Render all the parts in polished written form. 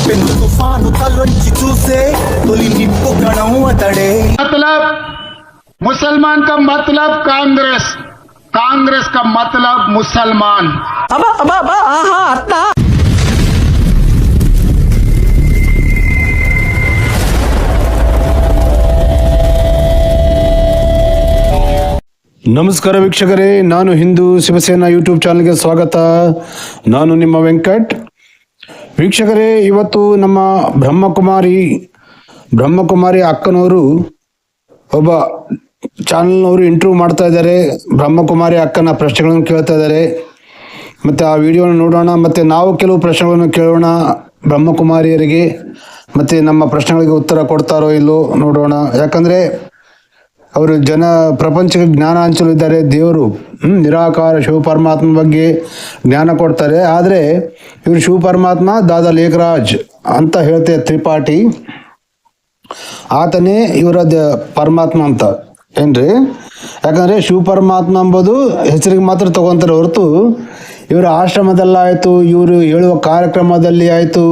పెను తుఫాను తలొంచి చూసే తొలి నిప్పు కణం అతడే. मतलब मुसलमान का मतलब कांग्रेस, कांग्रेस का मतलब मुसलमान. అబ్బా అబ్బా అబ్బా ఆహా అట్లా. ನಮಸ್ಕಾರ ವೀಕ್ಷಕರೇ, ನಾನು ಹಿಂದೂ ಶಿವಸೇನಾ ಯೂಟ್ಯೂಬ್ ಚಾನಲ್ಗೆ ಸ್ವಾಗತ. ನಾನು ನಿಮ್ಮ ವೆಂಕಟ್. ವೀಕ್ಷಕರೇ, ಇವತ್ತು ನಮ್ಮ ಬ್ರಹ್ಮಕುಮಾರಿ ಅಕ್ಕನವರು ಒಬ್ಬ ಚಾನಲ್ನವರು ಇಂಟರ್ವ್ಯೂ ಮಾಡ್ತಾ ಇದ್ದಾರೆ. ಬ್ರಹ್ಮಕುಮಾರಿ ಅಕ್ಕನ ಪ್ರಶ್ನೆಗಳನ್ನು ಕೇಳ್ತಾ ಇದ್ದಾರೆ. ಮತ್ತು ಆ ವಿಡಿಯೋನ ನೋಡೋಣ, ಮತ್ತು ನಾವು ಕೆಲವು ಪ್ರಶ್ನೆಗಳನ್ನು ಕೇಳೋಣ ಬ್ರಹ್ಮಕುಮಾರಿಯರಿಗೆ. ಮತ್ತು ನಮ್ಮ ಪ್ರಶ್ನೆಗಳಿಗೆ ಉತ್ತರ ಕೊಡ್ತಾರೋ ಇಲ್ಲೋ ನೋಡೋಣ. ಯಾಕಂದರೆ ಅವರು ಪ್ರಪಂಚಕ್ಕೆ ಜ್ಞಾನ ಹಂಚಲಿದ್ದಾರೆ. ದೇವರು ನಿರಾಕಾರ ಶಿವಪರಮಾತ್ಮ ಬಗ್ಗೆ ಜ್ಞಾನ ಕೊಡ್ತಾರೆ. ಆದರೆ ಇವರು ಶಿವಪರಮಾತ್ಮ ದಾದಾ ಲೇಖರಾಜ್ ಅಂತ ಹೇಳ್ತಾರೆ ತ್ರಿಪಾಠಿ, ಆತನೇ ಇವರ ಪರಮಾತ್ಮ ಅಂತ ಏನ್ರಿ. ಯಾಕಂದರೆ ಶಿವಪರಮಾತ್ಮ ಎಂಬುದು ಹೆಸರಿಗೆ ಮಾತ್ರ ತಗೊತಾರೆ ಹೊರತು ಇವರ ಆಶ್ರಮದಲ್ಲಾಯಿತು, ಇವರು ಹೇಳುವ ಕಾರ್ಯಕ್ರಮದಲ್ಲಿ ಆಯಿತು,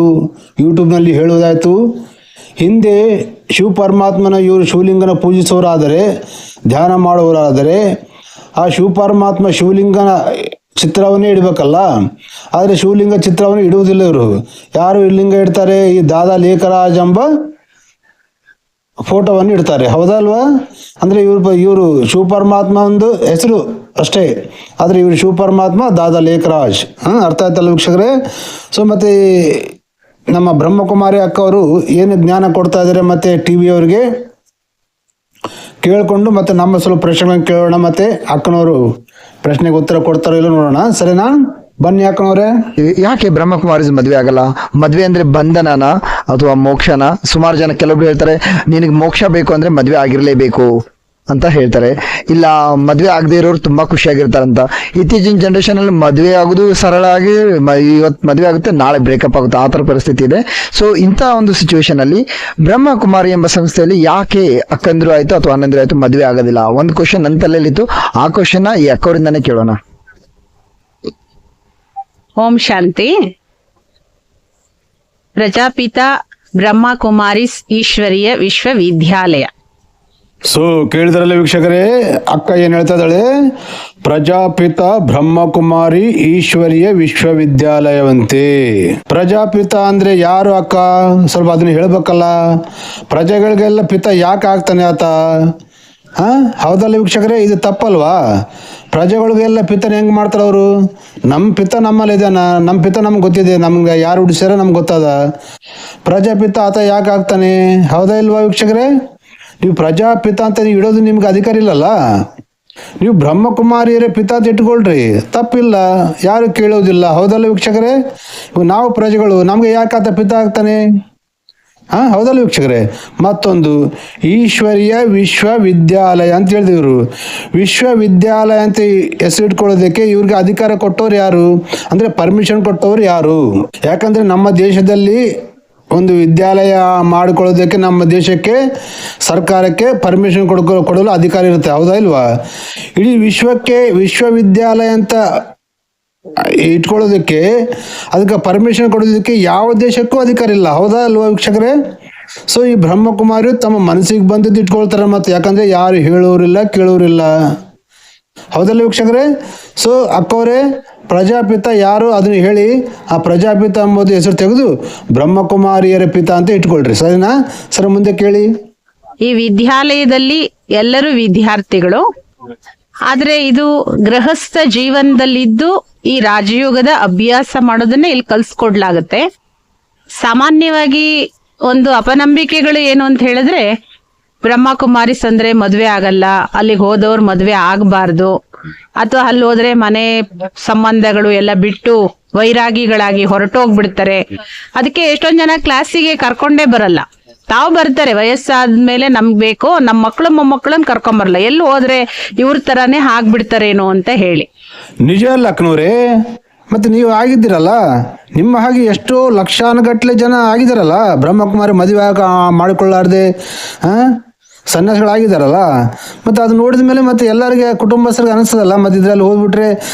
ಯೂಟ್ಯೂಬ್ನಲ್ಲಿ ಹೇಳುವುದಾಯಿತು, ಹಿಂದೆ ಶಿವಪರಮಾತ್ಮನ ಇವರು ಶಿವಲಿಂಗನ ಪೂಜಿಸೋರಾದರೆ, ಧ್ಯಾನ ಮಾಡುವವರಾದರೆ ಆ ಶಿವಪರಮಾತ್ಮ ಶಿವಲಿಂಗನ ಚಿತ್ರವನ್ನೇ ಇಡಬೇಕಲ್ಲ. ಆದರೆ ಶಿವಲಿಂಗ ಚಿತ್ರವನ್ನು ಇಡುವುದಿಲ್ಲ ಇವರು. ಯಾರು ಈ ಲಿಂಗ ಇಡ್ತಾರೆ? ಈ ದಾದಾ ಲೇಖರಾಜ್ ಎಂಬ ಫೋಟೋವನ್ನು ಇಡ್ತಾರೆ, ಹೌದಲ್ವಾ? ಅಂದರೆ ಇವರು ಶಿವಪರಮಾತ್ಮ ಒಂದು ಹೆಸರು ಅಷ್ಟೇ, ಆದರೆ ಇವರು ಶಿವಪರಮಾತ್ಮ ದಾದಾ ಲೇಖರಾಜ್. ಅರ್ಥ ಆಯ್ತಲ್ಲ ವೀಕ್ಷಕರೇ? ಸೊ ಮತ್ತು ನಮ್ಮ ಬ್ರಹ್ಮಕುಮಾರಿ ಅಕ್ಕ ಅವರು ಏನು ಜ್ಞಾನ ಕೊಡ್ತಾ ಇದ್ದಾರೆ ಮತ್ತು ಟಿ ವಿ ಅವರಿಗೆ ಕೇಳಿಕೊಂಡು ಮತ್ತು ನಮ್ಮ ಸ್ವಲ್ಪ ಪ್ರಶ್ನೆಗಳನ್ನು ಕೇಳೋಣ. ಮತ್ತು ಅಕ್ಕನವರು ಪ್ರಶ್ನೆಗೆ ಉತ್ತರ ಕೊಡ್ತಾರೋ ಇಲ್ಲ ನೋಡೋಣ, ಸರಿನಾ? ಬನ್ನಿ ಅಕ್ಕನವರೇ. ಯಾಕೆ ಬ್ರಹ್ಮಕುಮಾರಿ ಮದ್ವೆ ಆಗಲ್ಲ? ಮದ್ವೆ ಅಂದ್ರೆ ಬಂಧನನ ಅಥವಾ ಮೋಕ್ಷನ? ಸುಮಾರು ಜನ ಕೆಲವೊಬ್ರು ಹೇಳ್ತಾರೆ, ನಿನಗೆ ಮೋಕ್ಷ ಬೇಕು ಅಂದ್ರೆ ಮದ್ವೆ ಆಗಿರ್ಲೇಬೇಕು ಅಂತ ಹೇಳ್ತಾರೆ. ಇಲ್ಲ, ಮದ್ವೆ ಆಗದೆ ಇರೋರು ತುಂಬಾ ಖುಷಿಯಾಗಿರ್ತಾರಂತ. ಇತ್ತೀಚಿನ ಜನರೇಷನ್ ಅಲ್ಲಿ ಮದ್ವೆ ಆಗುದು ಸರಳ ಆಗಿ ಇವತ್ತು ಮದ್ವೆ ಆಗುತ್ತೆ, ನಾಳೆ ಬ್ರೇಕಪ್ ಆಗುತ್ತೆ, ಆ ತರ ಪರಿಸ್ಥಿತಿ ಇದೆ. ಸೊ ಇಂಥ ಒಂದು ಸಿಚುವೇಶನ್ ಅಲ್ಲಿ ಬ್ರಹ್ಮಕುಮಾರಿ ಎಂಬ ಸಂಸ್ಥೆಯಲ್ಲಿ ಯಾಕೆ ಅಕ್ಕಂದ್ರು ಆಯ್ತು ಅಥವಾ ಅಣ್ಣಂದ್ರು ಆಯ್ತು ಮದ್ವೆ ಆಗೋದಿಲ್ಲ? ಒಂದು ಕ್ವಶನ್ ನನ್ನ ತಲೆಯಲ್ಲಿತ್ತು, ಆ ಕ್ವಶನ್ ಈ ಅಕ್ಕವರಿಂದಾನೇ ಕೇಳೋಣ. ಓಂ ಶಾಂತಿ. ಪ್ರಜಾಪಿತ ಬ್ರಹ್ಮಕುಮಾರಿಸ್ ಈಶ್ವರೀಯ ವಿಶ್ವವಿದ್ಯಾಲಯ. ಸೊ ಕೇಳಿದ್ರಲ್ಲ ವೀಕ್ಷಕರೇ, ಅಕ್ಕ ಏನು ಹೇಳ್ತಾ ಇದ್ದಾಳೆ? ಪ್ರಜಾಪಿತ ಬ್ರಹ್ಮಕುಮಾರಿ ಈಶ್ವರೀಯ ವಿಶ್ವವಿದ್ಯಾಲಯವಂತೆ. ಪ್ರಜಾಪಿತ ಅಂದ್ರೆ ಯಾರು ಅಕ್ಕ? ಸ್ವಲ್ಪ ಅದನ್ನ ಹೇಳ್ಬೇಕಲ್ಲ. ಪ್ರಜೆಗಳಿಗೆಲ್ಲ ಪಿತ ಯಾಕೆ ಆಗ್ತಾನೆ ಆತ? ಹೌದಲ್ಲ ವೀಕ್ಷಕರೇ? ಇದು ತಪ್ಪಲ್ವಾ? ಪ್ರಜೆಗಳಿಗೆಲ್ಲ ಪಿತನ ಹೆಂಗೆ ಮಾಡ್ತಾರೆ ಅವರು? ನಮ್ಮ ಪಿತ ನಮ್ಮಲ್ಲಿ ಇದಾನ, ನಮ್ಮ ಪಿತ ನಮ್ಗೆ ಗೊತ್ತಿದೆ, ನಮ್ಗೆ ಯಾರು ಹುಡ್ಸ್ಯಾರ ನಮ್ಗೆ ಗೊತ್ತದ. ಪ್ರಜಾಪಿತ ಆತ ಯಾಕೆ ಆಗ್ತಾನೆ? ಹೌದಾ ಇಲ್ವಾ ವೀಕ್ಷಕರೇ? ನೀವು ಪ್ರಜಾಪಿತ ಅಂತ ನೀವು ಇಡೋದು ನಿಮ್ಗೆ ಅಧಿಕಾರ ಇಲ್ಲಲ್ಲ. ನೀವು ಬ್ರಹ್ಮಕುಮಾರಿಯರೇ ಪಿತ ಅಂತ ಇಟ್ಕೊಳ್ರಿ, ತಪ್ಪಿಲ್ಲ, ಯಾರು ಕೇಳೋದಿಲ್ಲ. ಹೌದಲ್ಲ ವೀಕ್ಷಕರೇ? ನಾವು ಪ್ರಜೆಗಳು, ನಮ್ಗೆ ಯಾಕೆ ಆತ ಪಿತ ಆಗ್ತಾನೆ? ಹೌದಲ್ಲ ವೀಕ್ಷಕರೇ? ಮತ್ತೊಂದು ಈಶ್ವರೀಯ ವಿಶ್ವವಿದ್ಯಾಲಯ ಅಂತ ಹೇಳಿದ್ರು. ವಿಶ್ವವಿದ್ಯಾಲಯ ಅಂತ ಹೆಸರಿಟ್ಕೊಳ್ಳೋದಕ್ಕೆ ಇವ್ರಿಗೆ ಅಧಿಕಾರ ಕೊಟ್ಟವ್ರು ಯಾರು? ಅಂದರೆ ಪರ್ಮಿಷನ್ ಕೊಟ್ಟವ್ರು ಯಾರು? ಯಾಕಂದರೆ ನಮ್ಮ ದೇಶದಲ್ಲಿ ಒಂದು ವಿದ್ಯಾಲಯ ಮಾಡಿಕೊಳ್ಳೋದಕ್ಕೆ ನಮ್ಮ ದೇಶಕ್ಕೆ ಸರ್ಕಾರಕ್ಕೆ ಪರ್ಮಿಷನ್ ಕೊಡಲು ಅಧಿಕಾರ ಇರುತ್ತೆ, ಹೌದಾ ಇಲ್ವಾ? ಇಡೀ ವಿಶ್ವಕ್ಕೆ ವಿಶ್ವವಿದ್ಯಾಲಯ ಅಂತ ಇಟ್ಕೊಳ್ಳೋದಕ್ಕೆ, ಅದಕ್ಕೆ ಪರ್ಮಿಷನ್ ಕೊಡೋದಕ್ಕೆ ಯಾವ ದೇಶಕ್ಕೂ ಅಧಿಕಾರ ಇಲ್ಲ, ಹೌದಾ ಅಲ್ವಾ ವೀಕ್ಷಕರೇ? ಸೊ ಈ ಬ್ರಹ್ಮಕುಮಾರಿ ತಮ್ಮ ಮನಸ್ಸಿಗೆ ಬಂದಿದ್ದು ಇಟ್ಕೊಳ್ತಾರೆ. ಮತ್ತು ಯಾಕಂದರೆ ಯಾರು ಹೇಳೋರಿಲ್ಲ ಕೇಳೋರಿಲ್ಲ, ಹೌದಲ್ಲ ವೀಕ್ಷಕರೇ? ಸೊ ಅಕ್ಕವರೇ, ಪ್ರಜಾಪಿತ ಯಾರು ಅದನ್ನು ಹೇಳಿ, ಆ ಪ್ರಜಾಪಿತ ಎಂಬುದು ಹೆಸರು ತೆಗೆದು ಬ್ರಹ್ಮಕುಮಾರಿಯರ ಪಿತ ಅಂತ ಇಟ್ಕೊಳ್ರಿ, ಸರಿನಾ? ಸರ್ ಮುಂದೆ ಕೇಳಿ. ಈ ವಿದ್ಯಾಲಯದಲ್ಲಿ ಎಲ್ಲರೂ ವಿದ್ಯಾರ್ಥಿಗಳು, ಆದ್ರೆ ಇದು ಗೃಹಸ್ಥ ಜೀವನದಲ್ಲಿದ್ದು ಈ ರಾಜಯೋಗದ ಅಭ್ಯಾಸ ಮಾಡೋದನ್ನ ಇಲ್ಲಿ ಕಲ್ಸ್ಕೊಡ್ಲಾಗತ್ತೆ. ಸಾಮಾನ್ಯವಾಗಿ ಒಂದು ಅಪನಂಬಿಕೆಗಳು ಏನು ಅಂತ ಹೇಳಿದ್ರೆ, ಬ್ರಹ್ಮಕುಮಾರಿಸ್ ಅಂದ್ರೆ ಮದ್ವೆ ಆಗಲ್ಲ, ಅಲ್ಲಿಗೆ ಹೋದವ್ರು ಮದ್ವೆ ಆಗಬಾರ್ದು, ಅಥವಾ ಅಲ್ಲಿ ಹೋದ್ರೆ ಮನೆ ಸಂಬಂಧಗಳು ಎಲ್ಲ ಬಿಟ್ಟು ವೈರಾಗಿಗಳಾಗಿ ಹೊರಟೋಗ್ಬಿಡ್ತಾರೆ. ಅದಕ್ಕೆ ಎಷ್ಟೊಂದ್ ಜನ ಕ್ಲಾಸಿಗೆ ಕರ್ಕೊಂಡೇ ಬರಲ್ಲ. ತಾವು ಬರ್ತಾರೆ, ವಯಸ್ಸಾದ್ಮೇಲೆ ನಮ್ಗೆ ಬೇಕು, ನಮ್ಮ ಮಕ್ಕಳು ಮೊಮ್ಮಕ್ಕಳನ್ನ ಕರ್ಕೊಂಬರಲ್ಲ, ಎಲ್ಲಿ ಹೋದ್ರೆ ಇವ್ರ ತರಾನೇ ಆಗ್ಬಿಡ್ತಾರೇನೋ ಅಂತ ಹೇಳಿ. ನಿಜ ಅಲ್ಲ ಅಕ್ಕನವ್ರೆ? ಮತ್ತೆ ನೀವು ಆಗಿದ್ದೀರಲ್ಲ, ನಿಮ್ಮ ಹಾಗೆ ಎಷ್ಟೋ ಲಕ್ಷಾನುಗಟ್ಟಲೆ ಜನ ಆಗಿದ್ದಾರಲ್ಲ ಬ್ರಹ್ಮಕುಮಾರಿ ಮದುವೆ ಮಾಡಿಕೊಳ್ಳಾರ್ದೆ. ಸನ್ಯಾಸಿಗಳಾಗಿದ್ದಾರಲ್ಲ, ಮತ್ತು ಅದು ನೋಡಿದ ಮೇಲೆ ಮತ್ತೆ ಎಲ್ಲರಿಗೆ ಕುಟುಂಬಸ್ಥರಿಗೆ ಅನಿಸ್ತದಲ್ಲ, ಮತ್ತು ಇದರಲ್ಲಿ ಹೋಗ್ಬಿಟ್ರೆ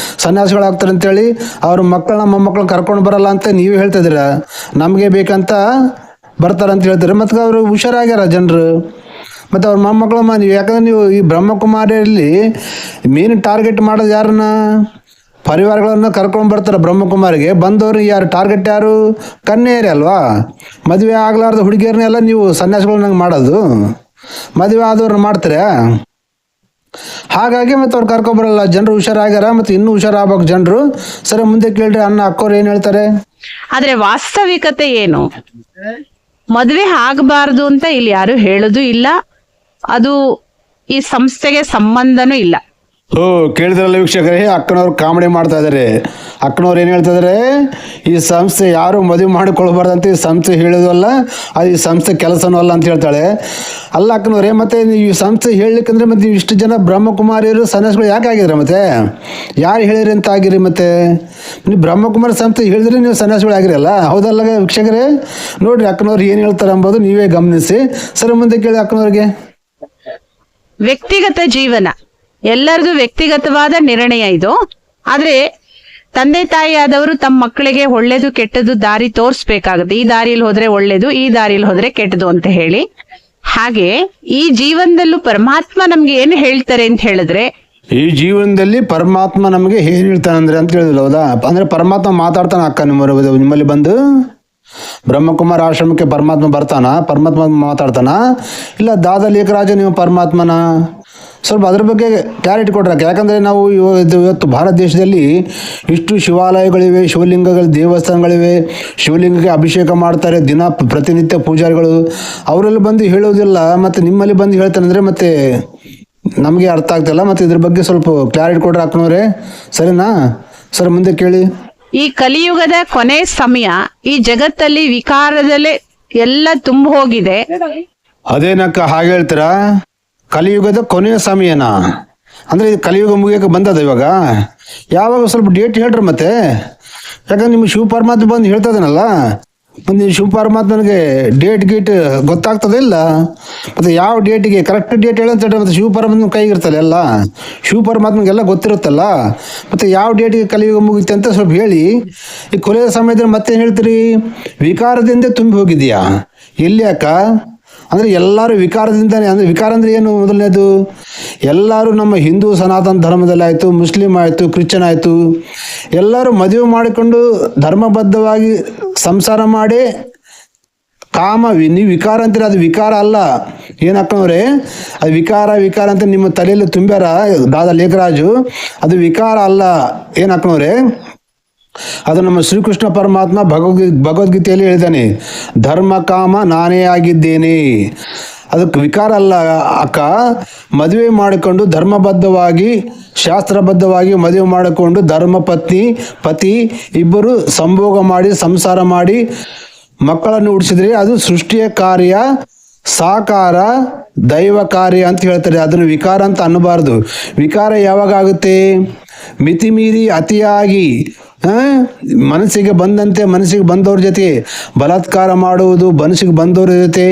ಸನ್ಯಾಸಿಗಳಾಗ್ತಾರೆ ಅಂತೇಳಿ ಅವ್ರ ಮಕ್ಕಳನ್ನ ಮೊಮ್ಮಕ್ಕಳನ್ನ ಕರ್ಕೊಂಡು ಬರಲ್ಲ ಅಂತ ನೀವೇ ಹೇಳ್ತಾ ಇದ್ದೀರಾ. ನಮಗೆ ಬೇಕಂತ ಬರ್ತಾರಂತ ಹೇಳ್ತಾರೆ, ಮತ್ತು ಅವರು ಹುಷಾರಾಗ್ಯಾರ ಜನರು, ಮತ್ತು ಅವ್ರ ಮೊಮ್ಮಕ್ಕಳು ನೀವು ಯಾಕಂದ್ರೆ ನೀವು ಈ ಬ್ರಹ್ಮಕುಮಾರಿಯಲ್ಲಿ ಮೇನ್ ಟಾರ್ಗೆಟ್ ಮಾಡೋದು ಯಾರನ್ನ? ಪರಿವಾರಗಳನ್ನು ಕರ್ಕೊಂಡು ಬರ್ತಾರೆ ಬ್ರಹ್ಮಕುಮಾರಿಗೆ. ಬಂದವರು ಯಾರು ಟಾರ್ಗೆಟ್? ಯಾರು? ಕನ್ಯೆಯರೇ ಅಲ್ವಾ? ಮದುವೆ ಆಗ್ಲಾರ್ದ ಹುಡುಗಿಯರನ್ನೆಲ್ಲ ನೀವು ಸನ್ಯಾಸಿಗಳನ್ನ ಮಾಡೋದು, ಮದುವೆ ಆದವ್ರನ್ನ ಮಾಡ್ತಾರೆ. ಹಾಗಾಗಿ ಮತ್ತೆ ಅವ್ರು ಕರ್ಕೊಂಬರಲ್ಲ. ಜನರು ಹುಷಾರಾಗ್ಯಾರ, ಮತ್ತು ಇನ್ನೂ ಹುಷಾರಾಗಬೇಕು ಜನರು. ಸರಿ, ಮುಂದೆ ಕೇಳ್ರಿ ಅಣ್ಣ ಅಕ್ಕೋರು ಏನು ಹೇಳ್ತಾರೆ. ಆದ್ರೆ ವಾಸ್ತವಿಕತೆ ಏನು? ಮದುವೆ ಆಗಬಾರ್ದು ಅಂತ ಇಲ್ಲಿ ಯಾರು ಹೇಳೋದು ಇಲ್ಲ, ಅದು ಈ ಸಂಸ್ಥೆಗೆ ಸಂಬಂಧನೂ ಇಲ್ಲ. ಕೇಳಿದ್ರಲ್ಲ ವೀಕ್ಷಕರೇ, ಅಕ್ಕನವ್ರು ಕಾಮಿಡಿ ಮಾಡ್ತಾ ಇದ್ದಾರೆ. ಅಕ್ಕನವ್ರು ಏನು ಹೇಳ್ತಾ ಇದ್ದಾರೆ, ಈ ಸಂಸ್ಥೆ ಯಾರು ಮದುವೆ ಮಾಡಿಕೊಳ್ಬಾರ್ದಂತ ಈ ಸಂಸ್ಥೆ ಹೇಳೋದಲ್ಲ, ಅದು ಈ ಸಂಸ್ಥೆ ಕೆಲಸನೂ ಅಲ್ಲ ಅಂತ ಹೇಳ್ತಾಳೆ. ಅಲ್ಲ ಅಕ್ಕನವ್ರೆ, ಮತ್ತೆ ನೀವು ಈ ಸಂಸ್ಥೆ ಹೇಳಲಿಕ್ಕಂದ್ರೆ ಮತ್ತೆ ನೀವು ಇಷ್ಟು ಜನ ಬ್ರಹ್ಮಕುಮಾರಿಯರು ಸನ್ಯಾಸಿಗಳು ಯಾಕೆ ಆಗಿದ್ರೆ? ಮತ್ತೆ ಯಾರು ಹೇಳಿರಿ ಅಂತ ಆಗಿರಿ? ಮತ್ತೆ ನೀವು ಬ್ರಹ್ಮಕುಮಾರಿ ಸಂಸ್ಥೆ ಹೇಳಿದ್ರೆ ನೀವು ಸನ್ಯಾಸಿಗಳು ಆಗಿರಲ್ಲ, ಹೌದಲ್ಲ ವೀಕ್ಷಕರೇ? ನೋಡ್ರಿ ಅಕ್ಕನವ್ರು ಏನು ಹೇಳ್ತಾರೆ ಎಂಬುದು ನೀವೇ ಗಮನಿಸಿ. ಸರಿ, ಮುಂದೆ ಕೇಳಿ ಅಕ್ಕನವ್ರಿಗೆ. ವ್ಯಕ್ತಿಗತ ಜೀವನ ಎಲ್ಲರದು ವ್ಯಕ್ತಿಗತವಾದ ನಿರ್ಣಯ ಇದು. ಆದ್ರೆ ತಂದೆ ತಾಯಿ ಆದವರು ತಮ್ಮ ಮಕ್ಕಳಿಗೆ ಒಳ್ಳೇದು ಕೆಟ್ಟದ್ದು ದಾರಿ ತೋರಿಸ್ಬೇಕಾಗುತ್ತೆ. ಈ ದಾರಿಯಲ್ಲಿ ಹೋದ್ರೆ ಒಳ್ಳೇದು, ಈ ದಾರಿಯಲ್ಲಿ ಹೋದ್ರೆ ಕೆಟ್ಟದು ಅಂತ ಹೇಳಿ. ಹಾಗೆ ಈ ಜೀವನದಲ್ಲೂ ಪರಮಾತ್ಮ ನಮ್ಗೆ ಏನು ಹೇಳ್ತಾರೆ ಅಂತ ಹೇಳಿದ್ರೆ, ಈ ಜೀವನದಲ್ಲಿ ಪರಮಾತ್ಮ ನಮಗೆ ಏನ್ ಹೇಳ್ತಾನಂದ್ರೆ ಅಂತ ಹೇಳಿದ್ರು. ಹೌದಾ? ಅಂದ್ರೆ ಪರಮಾತ್ಮ ಮಾತಾಡ್ತಾನ ಅಕ್ಕ ನಿಮ್ಮಲ್ಲಿ ಬಂದು? ಬ್ರಹ್ಮಕುಮಾರ ಆಶ್ರಮಕ್ಕೆ ಪರಮಾತ್ಮ ಬರ್ತಾನ? ಪರಮಾತ್ಮ ಮಾತಾಡ್ತಾನ? ಇಲ್ಲ ದಾದ ಲೇಖರಾಜ ನೀವು ಪರಮಾತ್ಮನ? ಸ್ವಲ್ಪ ಅದ್ರ ಬಗ್ಗೆ ಕ್ಲಾರಿಟಿ ಕೊಡ್ರಕ್ಕ. ಯಾಕಂದರೆ ನಾವು ಇವತ್ತು ಭಾರತ ದೇಶದಲ್ಲಿ ಇಷ್ಟು ಶಿವಾಲಯಗಳಿವೆ, ಶಿವಲಿಂಗಗಳ ದೇವಸ್ಥಾನಗಳಿವೆ, ಶಿವಲಿಂಗಕ್ಕೆ ಅಭಿಷೇಕ ಮಾಡ್ತಾರೆ ದಿನ ಪ್ರತಿನಿತ್ಯ ಪೂಜಾರಿಗಳು. ಅವರೆಲ್ಲ ಬಂದು ಹೇಳೋದಿಲ್ಲ, ಮತ್ತು ನಿಮ್ಮಲ್ಲಿ ಬಂದು ಹೇಳ್ತಾನೆ ಅಂದರೆ ಮತ್ತೆ ನಮಗೆ ಅರ್ಥ ಆಗ್ತಿಲ್ಲ. ಮತ್ತು ಇದ್ರ ಬಗ್ಗೆ ಸ್ವಲ್ಪ ಕ್ಲಾರಿಟಿ ಕೊಡ್ರಿ ಅಕ್ಕನವ್ರೆ, ಸರಿನಾ? ಸರಿ, ಮುಂದೆ ಕೇಳಿ. ಈ ಕಲಿಯುಗದ ಕೊನೆ ಸಮಯ, ಈ ಜಗತ್ತಲ್ಲಿ ವಿಕಾರದಲ್ಲೇ ಎಲ್ಲ ತುಂಬ ಹೋಗಿದೆ. ಅದೇನಕ್ಕ ಹಾಗೆ ಹೇಳ್ತೀರಾ? ಕಲಿಯುಗದ ಕೊನೆಯ ಸಮಯನಾ? ಅಂದ್ರೆ ಕಲಿಯುಗ ಮುಗಿಯಕ್ಕೆ ಬಂದದ ಇವಾಗ? ಯಾವಾಗ ಸ್ವಲ್ಪ ಡೇಟ್ ಹೇಳ್ರಿ ಮತ್ತೆ. ಯಾಕಂದ್ರೆ ನಿಮ್ಗೆ ಶಿವ ಪರಮಾತ್ಮ ಬಂದು ಹೇಳ್ತದನಲ್ಲ, ಒಂದು ಶಿವ ಪರಮಾತ್ಮನಿಗೆ ಡೇಟ್ ಗೀಟ್ ಗೊತ್ತಾಗ್ತದೆ ಇಲ್ಲ? ಮತ್ತೆ ಯಾವ ಡೇಟಿಗೆ ಕರೆಕ್ಟ್ ಡೇಟ್ ಹೇಳಂತ ಮತ್ತೆ ಶಿವ ಪರಮಾತ್ಮ ಕೈಗಿರ್ತಲ್ಲ ಎಲ್ಲ, ಶಿವ ಪರಮಾತ್ಮಗೆಲ್ಲ ಗೊತ್ತಿರುತ್ತಲ್ಲ. ಮತ್ತೆ ಯಾವ ಡೇಟಿಗೆ ಕಲಿಯುಗ ಮುಗಿತೆ ಅಂತ ಸ್ವಲ್ಪ ಹೇಳಿ. ಈ ಕೊನೆಯ ಸಮಯದಲ್ಲಿ ಮತ್ತೇನು ಹೇಳ್ತೀರಿ? ವಿಕಾರದಿಂದ ತುಂಬಿ ಹೋಗಿದ್ಯಾ? ಎಲ್ಲಿ ಅಕ್ಕ? ಅಂದರೆ ಎಲ್ಲರೂ ವಿಕಾರದಿಂದಾನೆ. ಅಂದರೆ ವಿಕಾರ ಅಂದರೆ ಏನು? ಮೊದಲನೇದು ಎಲ್ಲರೂ ನಮ್ಮ ಹಿಂದೂ ಸನಾತನ ಧರ್ಮದಲ್ಲಿ ಆಯಿತು, ಮುಸ್ಲಿಂ ಆಯಿತು, ಕ್ರಿಶ್ಚನ್ ಆಯಿತು, ಎಲ್ಲರೂ ಮದುವೆ ಮಾಡಿಕೊಂಡು ಧರ್ಮಬದ್ಧವಾಗಿ ಸಂಸಾರ ಮಾಡಿ ನೀವು ವಿಕಾರ ಅಂತೀರ, ಅದು ವಿಕಾರ ಅಲ್ಲ. ಏನಕ್ಕಂದ್ರೆ ಅದು ವಿಕಾರ ಅಂತ ನಿಮ್ಮ ತಲೆಯಲ್ಲಿ ತುಂಬ್ಯಾರ ದಾದಾ ಲೇಖರಾಜು, ಅದು ವಿಕಾರ ಅಲ್ಲ. ಏನಕ್ಕಂದ್ರೆ ಅದು ನಮ್ಮ ಶ್ರೀಕೃಷ್ಣ ಪರಮಾತ್ಮ ಭಗವದ್ಗೀತೆಯಲ್ಲಿ ಹೇಳಿದ್ದಾನೆ, ಧರ್ಮ ಕಾಮ ನಾನೇ ಆಗಿದ್ದೇನೆ. ಅದಕ್ಕೆ ವಿಕಾರ ಅಲ್ಲ ಅಕ್ಕ. ಮದುವೆ ಮಾಡಿಕೊಂಡು ಧರ್ಮಬದ್ಧವಾಗಿ ಶಾಸ್ತ್ರಬದ್ಧವಾಗಿ ಮದುವೆ ಮಾಡಿಕೊಂಡು ಧರ್ಮ ಪತಿ ಇಬ್ಬರು ಸಂಭೋಗ ಮಾಡಿ ಸಂಸಾರ ಮಾಡಿ ಮಕ್ಕಳನ್ನು ಹುಟ್ಟಿಸಿದ್ರೆ ಅದು ಸೃಷ್ಟಿಯ ಕಾರ್ಯ, ಸಾಕಾರ, ದೈವ ಕಾರ್ಯ ಅಂತ ಹೇಳ್ತಾರೆ. ಅದನ್ನು ವಿಕಾರ ಅಂತ ಅನ್ನಬಾರ್ದು. ವಿಕಾರ ಯಾವಾಗ ಆಗುತ್ತೆ? ಮಿತಿಮೀರಿ ಅತಿಯಾಗಿ ಮನಸ್ಸಿಗೆ ಬಂದಂತೆ ಮನಸ್ಸಿಗೆ ಬಂದವ್ರ ಜೊತೆ ಬಲಾತ್ಕಾರ ಮಾಡುವುದು, ಮನಸ್ಸಿಗೆ ಬಂದವ್ರ ಜೊತೆ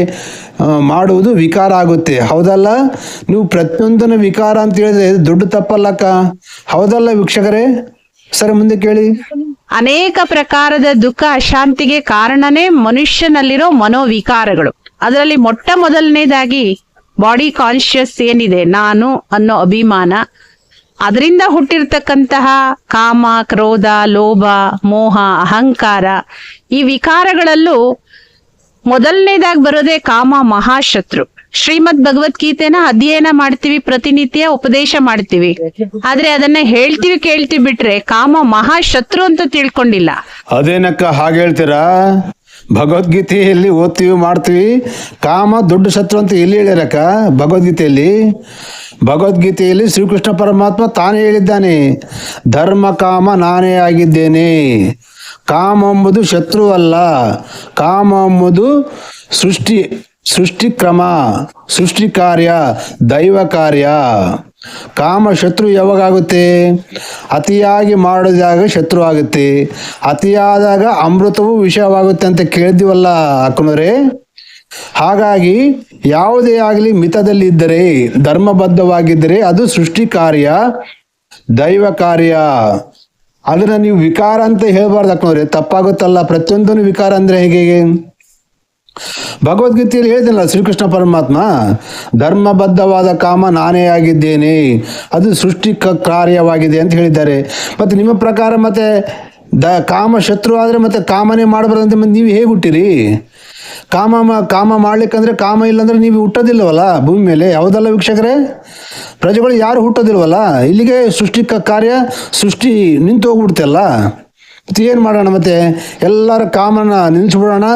ಮಾಡುವುದು ವಿಕಾರ ಆಗುತ್ತೆ. ಹೌದಲ್ಲ? ನೀವು ಪ್ರತಿಯೊಂದನ್ನು ವಿಕಾರ ಅಂತ ಹೇಳಿದ್ರೆ ದೊಡ್ಡ ತಪ್ಪಲ್ಲಕ್ಕ, ಹೌದಲ್ಲ ವೀಕ್ಷಕರೇ? ಸರಿ, ಮುಂದೆ ಕೇಳಿ. ಅನೇಕ ಪ್ರಕಾರದ ದುಃಖ ಅಶಾಂತಿಗೆ ಕಾರಣನೇ ಮನುಷ್ಯನಲ್ಲಿರೋ ಮನೋವಿಕಾರಗಳು. ಅದರಲ್ಲಿ ಮೊಟ್ಟ ಮೊದಲನೇದಾಗಿ ಬಾಡಿ ಕಾನ್ಶಿಯಸ್ ಏನಿದೆ, ನಾನು ಅನ್ನೋ ಅಭಿಮಾನ, ಅದರಿಂದ ಹುಟ್ಟಿರ್ತಕ್ಕಂತಹ ಕಾಮ, ಕ್ರೋಧ, ಲೋಭ, ಮೋಹ, ಅಹಂಕಾರ, ಈ ವಿಕಾರಗಳಲ್ಲೂ ಮೊದಲನೇದಾಗಿ ಬರೋದೇ ಕಾಮ ಮಹಾಶತ್ರು. ಶ್ರೀಮದ್ ಭಗವದ್ಗೀತೆನ ಅಧ್ಯಯನ ಮಾಡ್ತೀವಿ, ಪ್ರತಿನಿತ್ಯ ಉಪದೇಶ ಮಾಡ್ತೀವಿ, ಆದ್ರೆ ಅದನ್ನ ಹೇಳ್ತೀವಿ ಕೇಳ್ತೀವಿ ಬಿಟ್ರೆ ಕಾಮ ಮಹಾಶತ್ರು ಅಂತ ತಿಳ್ಕೊಂಡಿಲ್ಲ. ಅದೇನಕ್ಕ ಹಾಗೆ ಹೇಳ್ತೀರಾ? ಭಗವದ್ಗೀತೆಯಲ್ಲಿ ಓದ್ತೀವಿ ಮಾಡ್ತೀವಿ, ಕಾಮ ದೊಡ್ಡ ಶತ್ರು ಅಂತ ಎಲ್ಲಿ ಹೇಳ್ಯಾರಕ್ಕ? ಭಗವದ್ಗೀತೆಯಲ್ಲಿ ಶ್ರೀಕೃಷ್ಣ ಪರಮಾತ್ಮ ತಾನೇ ಹೇಳಿದ್ದಾನೆ, ಧರ್ಮ ಕಾಮ ನಾನೇ ಆಗಿದ್ದೇನೆ. ಕಾಮ ಎಂಬುದು ಶತ್ರು ಅಲ್ಲ, ಕಾಮ ಎಂಬುದು ಸೃಷ್ಟಿ ಕ್ರಮ, ಸೃಷ್ಟಿ ಕಾರ್ಯ, ದೈವ ಕಾರ್ಯ. ಕಾಮ ಶತ್ರು ಯಾವಾಗುತ್ತೆ? ಅತಿಯಾಗಿ ಮಾಡಿದಾಗ ಶತ್ರು ಆಗುತ್ತೆ, ಅತಿಯಾದಾಗ ಅಮೃತವೂ ವಿಷಯವಾಗುತ್ತೆ ಅಂತ ಕೇಳಿದಿವಲ್ಲ ಅಕ್ಕನವರೇ? ಹಾಗಾಗಿ ಯಾವುದೇ ಆಗಲಿ ಮಿತದಲ್ಲಿದ್ದರೆ, ಧರ್ಮಬದ್ಧವಾಗಿದ್ದರೆ ಅದು ಸೃಷ್ಟಿ ಕಾರ್ಯ, ದೈವ ಕಾರ್ಯ. ಅದನ್ನ ನೀವು ವಿಕಾರ ಅಂತ ಹೇಳ್ಬಾರ್ದು ಅಕ್ಕನವ್ರೆ, ತಪ್ಪಾಗುತ್ತಲ್ಲ. ಪ್ರತಿಯೊಂದನ್ನು ವಿಕಾರ ಅಂದ್ರೆ ಹೇಗೆ? ಭಗವದ್ಗೀತೆಯಲ್ಲಿ ಹೇಳಿದನಲ್ಲ ಶ್ರೀಕೃಷ್ಣ ಪರಮಾತ್ಮ, ಧರ್ಮಬದ್ಧವಾದ ಕಾಮ ನಾನೇ ಆಗಿದ್ದೇನೆ, ಅದು ಸೃಷ್ಟಿ ಕಾರ್ಯವಾಗಿದೆ ಅಂತ ಹೇಳಿದ್ದಾರೆ. ಮತ್ತೆ ನಿಮ್ಮ ಪ್ರಕಾರ ಮತ್ತೆ ಕಾಮ ಶತ್ರು ಆದ್ರೆ ಮತ್ತೆ ಕಾಮನೇ ಮಾಡಬಾರ್ದಂತೆ ಮತ್ತೆ ನೀವು ಹೇಗೆ ಹುಟ್ಟಿರಿ? ಕಾಮ ಮಾಡ್ಲಿಕ್ಕಂದ್ರೆ ಕಾಮ ಇಲ್ಲಾಂದ್ರೆ ನೀವು ಹುಟ್ಟೋದಿಲ್ವಲ್ಲ ಭೂಮಿ ಮೇಲೆ, ಯಾವುದಲ್ಲ ವೀಕ್ಷಕರೇ? ಪ್ರಜೆಗಳು ಯಾರು ಹುಟ್ಟೋದಿಲ್ವಲ್ಲ, ಇಲ್ಲಿಗೆ ಸೃಷ್ಟಿ ಕಾರ್ಯ ಸೃಷ್ಟಿ ನಿಂತು ಹೋಗ್ಬಿಡ್ತಲ್ಲ. ಮತ್ತೆ ಏನು ಮಾಡೋಣ? ಮತ್ತೆ ಎಲ್ಲರ ಕಾಮನ ನಿಲ್ಲಿಸ್ಬಿಡೋಣ,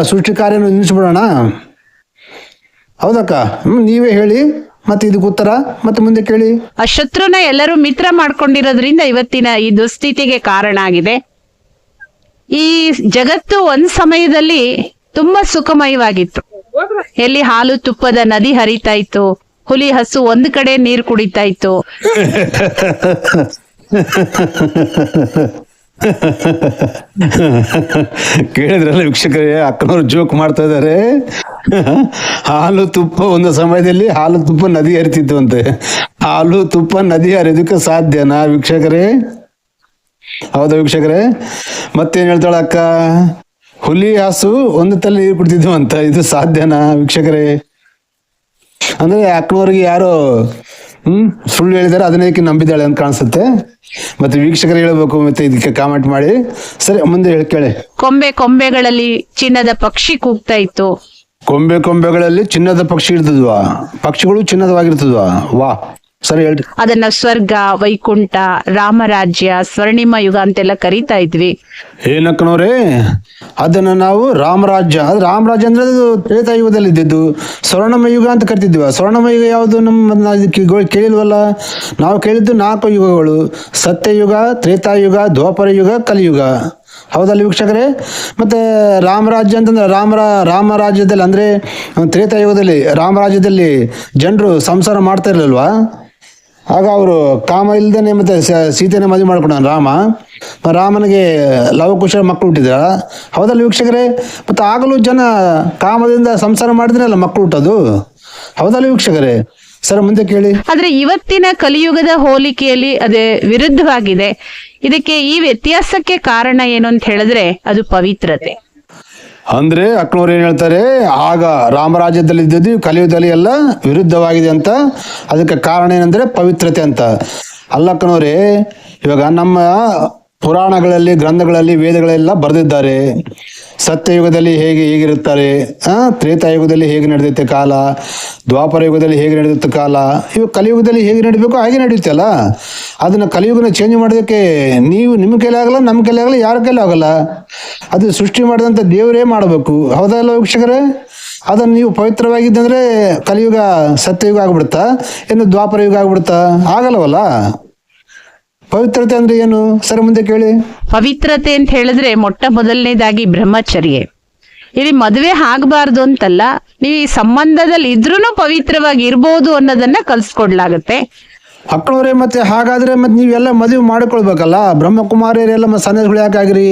ಸೃಷ್ಟಿ ಕಾರ್ಯನ ನಿಲ್ಲಿಸ್ಬಿಡೋಣ, ಹೌದಕ್ಕ? ನೀವೇ ಹೇಳಿ ಮತ್ತೆ ಇದಕ್ಕೆ ಉತ್ತರ, ಮತ್ತೆ ಮುಂದೆ ಕೇಳಿ. ಆ ಶತ್ರುನ ಎಲ್ಲರೂ ಮಿತ್ರ ಮಾಡ್ಕೊಂಡಿರೋದ್ರಿಂದ ಇವತ್ತಿನ ಈ ದುಸ್ಥಿತಿಗೆ ಕಾರಣ ಆಗಿದೆ. ಈ ಜಗತ್ತು ಒಂದ್ ಸಮಯದಲ್ಲಿ ತುಂಬಾ ಸುಖಮಯವಾಗಿತ್ತು. ಎಲ್ಲಿ ಹಾಲು ತುಪ್ಪದ ನದಿ ಹರಿತಾ ಇತ್ತು, ಹುಲಿ ಹಸು ಒಂದ್ ಕಡೆ ನೀರು ಕುಡಿತಾ ಇತ್ತು. ಕೇಳಿದ್ರಲ್ಲ ವೀಕ್ಷಕರೇ, ಅಕ್ಕನವ್ರು ಜೋಕ್ ಮಾಡ್ತಾ ಇದ್ದಾರೆ. ಹಾಲು ತುಪ್ಪ ಒಂದು ಸಮಯದಲ್ಲಿ ಹಾಲು ತುಪ್ಪ ನದಿ ಹರಿತಿತ್ತು ಅಂತೆ. ಹಾಲು ತುಪ್ಪ ನದಿ ಹರಿಯೋದಕ್ಕೆ ಸಾಧ್ಯನಾ ವೀಕ್ಷಕರೇ? ಹೌದಾ ವೀಕ್ಷಕರೇ? ಮತ್ತೇನ್ ಹೇಳ್ತಾಳ ಅಕ್ಕ? ಹುಲಿ ಹಸು ಒಂದು ತಲೆ ನೀರು ಕುಡ್ತಿದ್ವು ಅಂತ, ಇದು ಸಾಧ್ಯನಾ ವೀಕ್ಷಕರೇ? ಅಂದ್ರೆ ಅಕ್ಕನವ್ರಿಗೆ ಯಾರೋ ಸುಳ್ಳು ಹೇಳಿದಾರೆ, ಅದನ್ನೇ ನಂಬಿದ್ದಾಳೆ ಅಂತ ಕಾಣಿಸುತ್ತೆ. ಮತ್ತೆ ವೀಕ್ಷಕರು ಹೇಳ್ಬೇಕು, ಮತ್ತೆ ಇದಕ್ಕೆ ಕಾಮೆಂಟ್ ಮಾಡಿ. ಸರಿ, ಮುಂದೆ ಕೇಳಿ. ಕೊಂಬೆಗಳಲ್ಲಿ ಚಿನ್ನದ ಪಕ್ಷಿ ಕೂಗ್ತಾ ಇತ್ತು. ಕೊಂಬೆಗಳಲ್ಲಿ ಚಿನ್ನದ ಪಕ್ಷಿ ಇರ್ತದ್ವಾ? ಪಕ್ಷಿಗಳು ಚಿನ್ನದವಾಗಿರ್ತದ್ವಾ? ವಾ, ಸರಿ ಹೇಳ್ರಿ. ಅದನ್ನ ಸ್ವರ್ಗ, ವೈಕುಂಠ, ರಾಮರಾಜ್ಯ, ಸ್ವರ್ಣಿಮ ಯುಗ ಅಂತೆಲ್ಲ ಕರೀತಾ ಇದ್ವಿ. ಏನಕ್ಕನವ್ರೆ, ಅದನ್ನ ನಾವು ರಾಮರಾಜ್ಯ, ಅದು ರಾಮರಾಜ್ಯ ಅಂದ್ರೆ ಅದು ತ್ರೇತಾಯುಗದಲ್ಲಿ ಇದ್ದಿದ್ದು. ಸ್ವರ್ಣಮಯ ಯುಗ ಅಂತ ಕರಿತಿದ್ವಿ. ಸ್ವರ್ಣಮಯ ಯುಗ ಯಾವುದು? ನಮ್ಮ ಕೇಳಿಲ್ವಲ್ಲ. ನಾವು ಕೇಳಿದ್ದು 4 ಯುಗಗಳು: ಸತ್ಯಯುಗ, ತ್ರೇತಾಯುಗ, ದ್ವಾಪರ ಯುಗ, ಕಲಿಯುಗ. ಹೌದಲ್ಲ ವೀಕ್ಷಕರೇ? ಮತ್ತೆ ರಾಮರಾಜ್ಯ ಅಂತಂದ್ರೆ ರಾಮರಾಜ್ಯದಲ್ಲಿ ಅಂದ್ರೆ ತ್ರೇತಾಯುಗದಲ್ಲಿ ರಾಮರಾಜ್ಯದಲ್ಲಿ ಜನರು ಸಂಸಾರ ಮಾಡ್ತಾ ಇರ್ಲಿಲ್ವಾ? ಆಗ ಅವರು ಕಾಮ ಇಲ್ದೇನೆ ಮತ್ತೆ ಸೀತೆನ ಮದುವೆ ಮಾಡ್ಕೊಂಡ ರಾಮನಿಗೆ ಲವಕುಶ ಮಕ್ಕಳು ಹುಟ್ಟಿದ್ರ. ಹೌದಲ್ಲ ವೀಕ್ಷಕರೇ? ಮತ್ತೆ ಆಗಲೂ ಜನ ಕಾಮದಿಂದ ಸಂಸಾರ ಮಾಡಿದ್ರಲ್ಲ ಮಕ್ಕಳು ಹುಟ್ಟೋದು. ಹೌದಲ್ಲ ವೀಕ್ಷಕರೇ? ಸರ್, ಮುಂದೆ ಕೇಳಿ. ಆದ್ರೆ ಇವತ್ತಿನ ಕಲಿಯುಗದ ಹೋಲಿಕೆಯಲ್ಲಿ ಅದೇ ವಿರುದ್ಧವಾಗಿದೆ. ಇದಕ್ಕೆ ಈ ವ್ಯತ್ಯಾಸಕ್ಕೆ ಕಾರಣ ಏನು ಅಂತ ಹೇಳಿದ್ರೆ ಅದು ಪವಿತ್ರತೆ. ಅಂದ್ರೆ ಅಕ್ಕನವ್ರು ಏನ್ ಹೇಳ್ತಾರೆ, ಆಗ ರಾಮರಾಜ್ಯದಲ್ಲಿ ಇದ್ದದ್ದು ಕಲಿಯುಗದಲ್ಲಿ ಎಲ್ಲ ವಿರುದ್ಧವಾಗಿದೆ ಅಂತ. ಅದಕ್ಕೆ ಕಾರಣ ಏನಂದ್ರೆ ಪವಿತ್ರತೆ ಅಂತ. ಅಲ್ಲಕ್ಕನವ್ರೆ, ಇವಾಗ ನಮ್ಮ ಪುರಾಣಗಳಲ್ಲಿ, ಗ್ರಂಥಗಳಲ್ಲಿ, ವೇದಗಳೆಲ್ಲ ಬರೆದಿದ್ದಾರೆ. ಸತ್ಯಯುಗದಲ್ಲಿ ಹೇಗಿರುತ್ತಾರೆ, ತ್ರೇತಾಯುಗದಲ್ಲಿ ಹೇಗೆ ನಡೆದೈತೆ ಕಾಲ, ದ್ವಾಪರ ಯುಗದಲ್ಲಿ ಹೇಗೆ ನಡೆಯುತ್ತೆ ಕಾಲ, ಇವಾಗ ಕಲಿಯುಗದಲ್ಲಿ ಹೇಗೆ ನಡಿಬೇಕು ಹಾಗೆ ನಡೆಯುತ್ತಲ್ಲ. ಅದನ್ನ ಕಲಿಯುಗನ ಚೇಂಜ್ ಮಾಡೋದಕ್ಕೆ ನಿಮ್ಮ ಕೈಲಿ ಆಗಲ್ಲ, ನಮ್ಮ ಕೈಲಿ ಆಗಲ್ಲ, ಯಾರ ಕೈಲಿ ಆಗಲ್ಲ. ಅದು ಸೃಷ್ಟಿ ಮಾಡಿದಂಥ ದೇವರೇ ಮಾಡಬೇಕು. ಹೌದಲ್ಲ ವೀಕ್ಷಕರೇ? ಅದನ್ನು ನೀವು ಪವಿತ್ರವಾಗಿದ್ದಂದ್ರೆ ಕಲಿಯುಗ ಸತ್ಯಯುಗ ಆಗ್ಬಿಡುತ್ತಾ, ಇನ್ನು ದ್ವಾಪರ ಯುಗ ಆಗ್ಬಿಡುತ್ತಾ? ಆಗಲ್ಲವಲ್ಲ. ಪವಿತ್ರತೆ ಅಂದ್ರೆ ಏನು? ಸರಿ, ಮುಂದೆ ಕೇಳಿ. ಪವಿತ್ರತೆ ಅಂತ ಹೇಳಿದ್ರೆ ಮೊಟ್ಟ ಮೊದಲನೇದಾಗಿ ಬ್ರಹ್ಮಚರ್ಯ. ಇಲ್ಲಿ ಮದುವೆ ಆಗಬಾರ್ದು ಅಂತಲ್ಲ, ನೀವು ಈ ಸಂಬಂಧದಲ್ಲಿ ಇದ್ರೂನು ಪವಿತ್ರವಾಗಿ ಇರ್ಬೋದು ಅನ್ನೋದನ್ನ ಕಲ್ಸ್ಕೊಡ್ಲಾಗತ್ತೆ. ಮಕ್ಕಳವ್ರೆ, ಮತ್ತೆ ಹಾಗಾದ್ರೆ ಮತ್ತೆ ನೀವೆಲ್ಲ ಮದುವೆ ಮಾಡಿಕೊಳ್ಬೇಕಲ್ಲ. ಬ್ರಹ್ಮಕುಮಾರಿಯರೆಲ್ಲ ಮತ್ತೆ ಸನ್ಯಾಸಿಗಳು ಯಾಕಾಗ್ರಿ?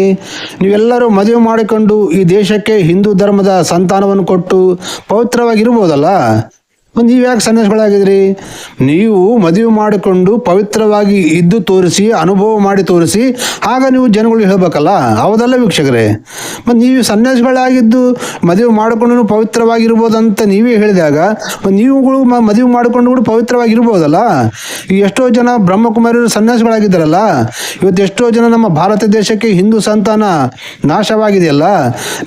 ನೀವೆಲ್ಲರೂ ಮದುವೆ ಮಾಡಿಕೊಂಡು ಈ ದೇಶಕ್ಕೆ ಹಿಂದೂ ಧರ್ಮದ ಸಂತಾನವನ್ನು ಕೊಟ್ಟು ಪವಿತ್ರವಾಗಿರ್ಬೋದಲ್ಲ. ನೀವು ಯಾಕೆ ಸನ್ಯಾಸಿಗಳಾಗಿದ್ರಿ? ನೀವು ಮದುವೆ ಮಾಡಿಕೊಂಡು ಪವಿತ್ರವಾಗಿ ಇದ್ದು ತೋರಿಸಿ, ಅನುಭವ ಮಾಡಿ ತೋರಿಸಿ, ಆಗ ನೀವು ಜನಗಳು ಹೇಳ್ಬೇಕಲ್ಲ. ಹೌದಲ್ಲ ವೀಕ್ಷಕರೇ? ಮತ್ತು ನೀವು ಸನ್ಯಾಸಿಗಳಾಗಿದ್ದು ಮದುವೆ ಮಾಡಿಕೊಂಡು ಪವಿತ್ರವಾಗಿರ್ಬೋದಂತ ನೀವೇ ಹೇಳಿದಾಗ ನೀವುಗಳು ಮದುವೆ ಮಾಡಿಕೊಂಡು ಕೂಡ ಪವಿತ್ರವಾಗಿರ್ಬೋದಲ್ಲ. ಈಗ ಎಷ್ಟೋ ಜನ ಬ್ರಹ್ಮಕುಮಾರಿಯರು ಸನ್ಯಾಸಿಗಳಾಗಿದ್ದಾರಲ್ಲ. ಇವತ್ತು ಎಷ್ಟೋ ಜನ ನಮ್ಮ ಭಾರತ ದೇಶಕ್ಕೆ ಹಿಂದೂ ಸಂತಾನ ನಾಶವಾಗಿದೆಯಲ್ಲ.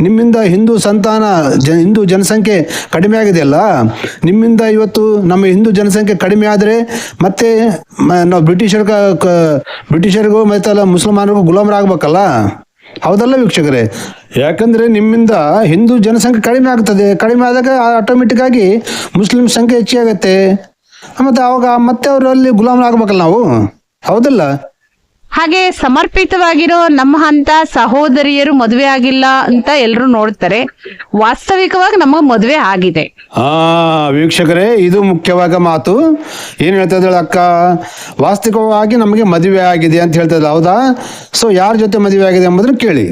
ನಿಮ್ಮಿಂದ ಹಿಂದೂ ಸಂತಾನ ಹಿಂದೂ ಜನಸಂಖ್ಯೆ ಕಡಿಮೆ ಆಗಿದೆಯಲ್ಲ. ನಿಮ್ಮಿಂದ ಇವತ್ತು ನಮ್ಮ ಹಿಂದೂ ಜನಸಂಖ್ಯೆ ಕಡಿಮೆ ಆದರೆ ಮತ್ತೆ ನಾವು ಬ್ರಿಟಿಷರಿಗೂ ಮತ್ತೆ ಮುಸಲ್ಮಾನರಿಗೂ ಗುಲಾಮರಾಗಬೇಕಲ್ಲ. ಹೌದಲ್ಲ ವೀಕ್ಷಕರೇ? ಯಾಕಂದ್ರೆ ನಿಮ್ಮಿಂದ ಹಿಂದೂ ಜನಸಂಖ್ಯೆ ಕಡಿಮೆ ಆಗ್ತದೆ. ಕಡಿಮೆ ಆದಾಗ ಆಟೋಮೆಟಿಕ್ ಆಗಿ ಮುಸ್ಲಿಂ ಸಂಖ್ಯೆ ಹೆಚ್ಚಾಗತ್ತೆ. ಮತ್ತೆ ಅವಾಗ ಮತ್ತೆ ಅವರಲ್ಲಿ ಗುಲಾಮರಾಗಬೇಕಲ್ಲ ನಾವು. ಹೌದಲ್ಲ? ಹಾಗೆ ಸಮರ್ಪಿತವಾಗಿರೋ ನಮ್ಮ ಅಂತ ಸಹೋದರಿಯರು ಮದುವೆ ಆಗಿಲ್ಲ ಅಂತ ಎಲ್ಲರೂ ನೋಡ್ತಾರೆ. ವಾಸ್ತವಿಕವಾಗಿ ನಮಗೆ ಮದುವೆ ಆಗಿದೆ. ವೀಕ್ಷಕರೇ, ಇದು ಮುಖ್ಯವಾದ ಮಾತು. ಏನ್ ಹೇಳ್ತಾ ಇದ್ದಾಳೆ ಅಕ್ಕ? ವಾಸ್ತವಿಕವಾಗಿ ನಮಗೆ ಮದುವೆ ಆಗಿದೆ ಅಂತ ಹೇಳ್ತಾ ಇದ್ದಾಳೆ. ಹೌದಾ? ಸೊ ಯಾರ ಜೊತೆ ಮದುವೆ ಆಗಿದೆ ಎಂಬುದನ್ನು ಕೇಳಿ.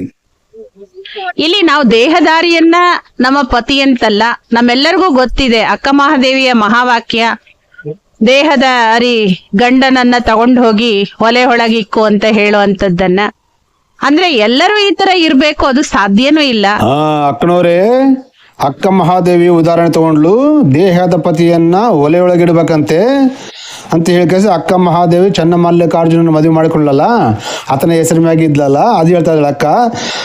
ಇಲ್ಲಿ ನಾವು ದೇಹದಾರಿಯನ್ನ ನಮ್ಮ ಪತಿ ಅಂತಲ್ಲ, ನಮ್ಮೆಲ್ಲರಿಗೂ ಗೊತ್ತಿದೆ ಅಕ್ಕ ಮಹಾದೇವಿಯ ಮಹಾವಾಕ್ಯ, ದೇಹದಾರಿ ಗಂಡನನ್ನ ತಗೊಂಡು ಹೋಗಿ ಒಲೆ ಒಳಗಿಕ್ಕು ಅಂತ ಹೇಳುವಂತದ್ದನ್ನ. ಅಂದ್ರೆ ಎಲ್ಲರೂ ಈ ತರ ಇರ್ಬೇಕು ಅದು ಸಾಧ್ಯನೂ ಇಲ್ಲ. ಅಕ್ಕನವ್ರೆ, ಅಕ್ಕ ಮಹಾದೇವಿ ಉದಾಹರಣೆ ತಗೊಂಡ್ಲು, ದೇಹದ ಪತಿಯನ್ನ ಒಲೆಯೊಳಗಿಡ್ಬೇಕಂತೆ ಅಂತ ಹೇಳಿ ಅಕ್ಕ ಮಹಾದೇವಿ ಚನ್ನಮಲ್ಲಿಕಾರ್ಜುನನ ಮದುವೆ ಮಾಡಿಕೊಳ್ಳಲ್ಲ, ಆತನ ಹೆಸರು ಮ್ಯಾಗ ಇದ್ಲಲ್ಲ, ಅದು ಹೇಳ್ತಾ ಇದ್ದಾಳೆ ಅಕ್ಕ.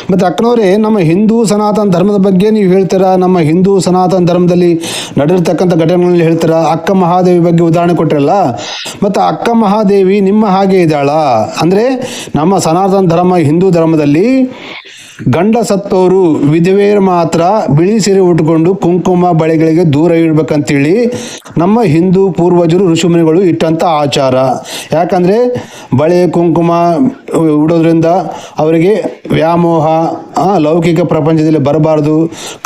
ಮತ್ತು ಅಕ್ಕನವ್ರೆ, ನಮ್ಮ ಹಿಂದೂ ಸನಾತನ ಧರ್ಮದ ಬಗ್ಗೆ ನೀವು ಹೇಳ್ತೀರಾ, ನಮ್ಮ ಹಿಂದೂ ಸನಾತನ ಧರ್ಮದಲ್ಲಿ ನಡೆದಿರ್ತಕ್ಕಂಥ ಘಟನೆಗಳಲ್ಲಿ ಹೇಳ್ತೀರಾ, ಅಕ್ಕ ಮಹಾದೇವಿ ಬಗ್ಗೆ ಉದಾಹರಣೆ ಕೊಟ್ಟಿರಲ್ಲ. ಮತ್ತು ಅಕ್ಕ ಮಹಾದೇವಿ ನಿಮ್ಮ ಹಾಗೆ ಇದ್ದಾಳ ಅಂದರೆ, ನಮ್ಮ ಸನಾತನ ಧರ್ಮ ಹಿಂದೂ ಧರ್ಮದಲ್ಲಿ ಗಂಡ ಸತ್ತವರು ವಿಧವೆಯರು ಮಾತ್ರ ಬಿಳಿ ಸೀರೆ ಉಟ್ಕೊಂಡು ಕುಂಕುಮ ಬಳೆಗಳಿಗೆ ದೂರ ಇಡ್ಬೇಕಂತೇಳಿ ನಮ್ಮ ಹಿಂದೂ ಪೂರ್ವಜರು ಋಷಿಮುನಿಗಳು ಇಟ್ಟಂಥ ಆಚಾರ. ಯಾಕಂದರೆ ಬಳೆ ಕುಂಕುಮ ಉಡೋದ್ರಿಂದ ಅವರಿಗೆ ವ್ಯಾಮೋಹ, ಲೌಕಿಕ ಪ್ರಪಂಚದಲ್ಲಿ ಬರಬಾರ್ದು,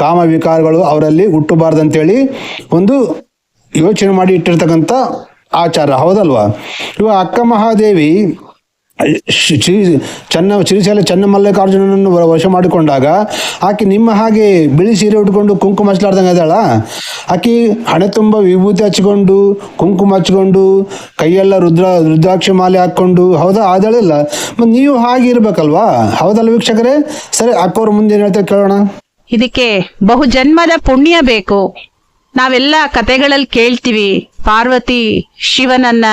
ಕಾಮ ವಿಕಾರಗಳು ಅವರಲ್ಲಿ ಹುಟ್ಟಬಾರ್ದು ಅಂತೇಳಿ ಒಂದು ಯೋಚನೆ ಮಾಡಿ ಇಟ್ಟಿರ್ತಕ್ಕಂಥ ಆಚಾರ, ಹೌದಲ್ವಾ? ಇವಾಗ ಅಕ್ಕ ಮಹಾದೇವಿ ಶ್ರೀಶೈಲ ಚನ್ನಮಲ್ಲಿಕಾರ್ಜುನನನ್ನು ವಶ ಮಾಡಿಕೊಂಡಾಗ ಆಕೆ ನಿಮ್ಮ ಹಾಗೆ ಬಿಳಿ ಸೀರೆ ಉಟ್ಕೊಂಡು ಕುಂಕುಮ ಹಚ್ಚಲಾರ್ದಂಗೆ ಇದ್ದಾಳ. ಆಕೆ ಹಣೆ ತುಂಬ ವಿಭೂತಿ ಹಚ್ಕೊಂಡು ಕುಂಕುಮ ಹಚ್ಕೊಂಡು ಕೈಯೆಲ್ಲ ರುದ್ರಾಕ್ಷಿ ಮಾಲೆ ಹಾಕ್ಕೊಂಡು, ಹೌದಾ? ಆದಳಿಲ್ಲ. ಮತ್ತು ನೀವು ಹಾಗೆ ಇರ್ಬೇಕಲ್ವಾ? ಹೌದಲ್ಲ ವೀಕ್ಷಕರೇ? ಸರಿ, ಅಕ್ಕವ್ರ ಮುಂದೆ ಏನು ಹೇಳ್ತಾರೆ ಕೇಳೋಣ. ಇದಕ್ಕೆ ಬಹು ಜನ್ಮದ ಪುಣ್ಯ ಬೇಕು. ನಾವೆಲ್ಲ ಕತೆಗಳಲ್ಲಿ ಕೇಳ್ತೀವಿ, ಪಾರ್ವತಿ ಶಿವನನ್ನ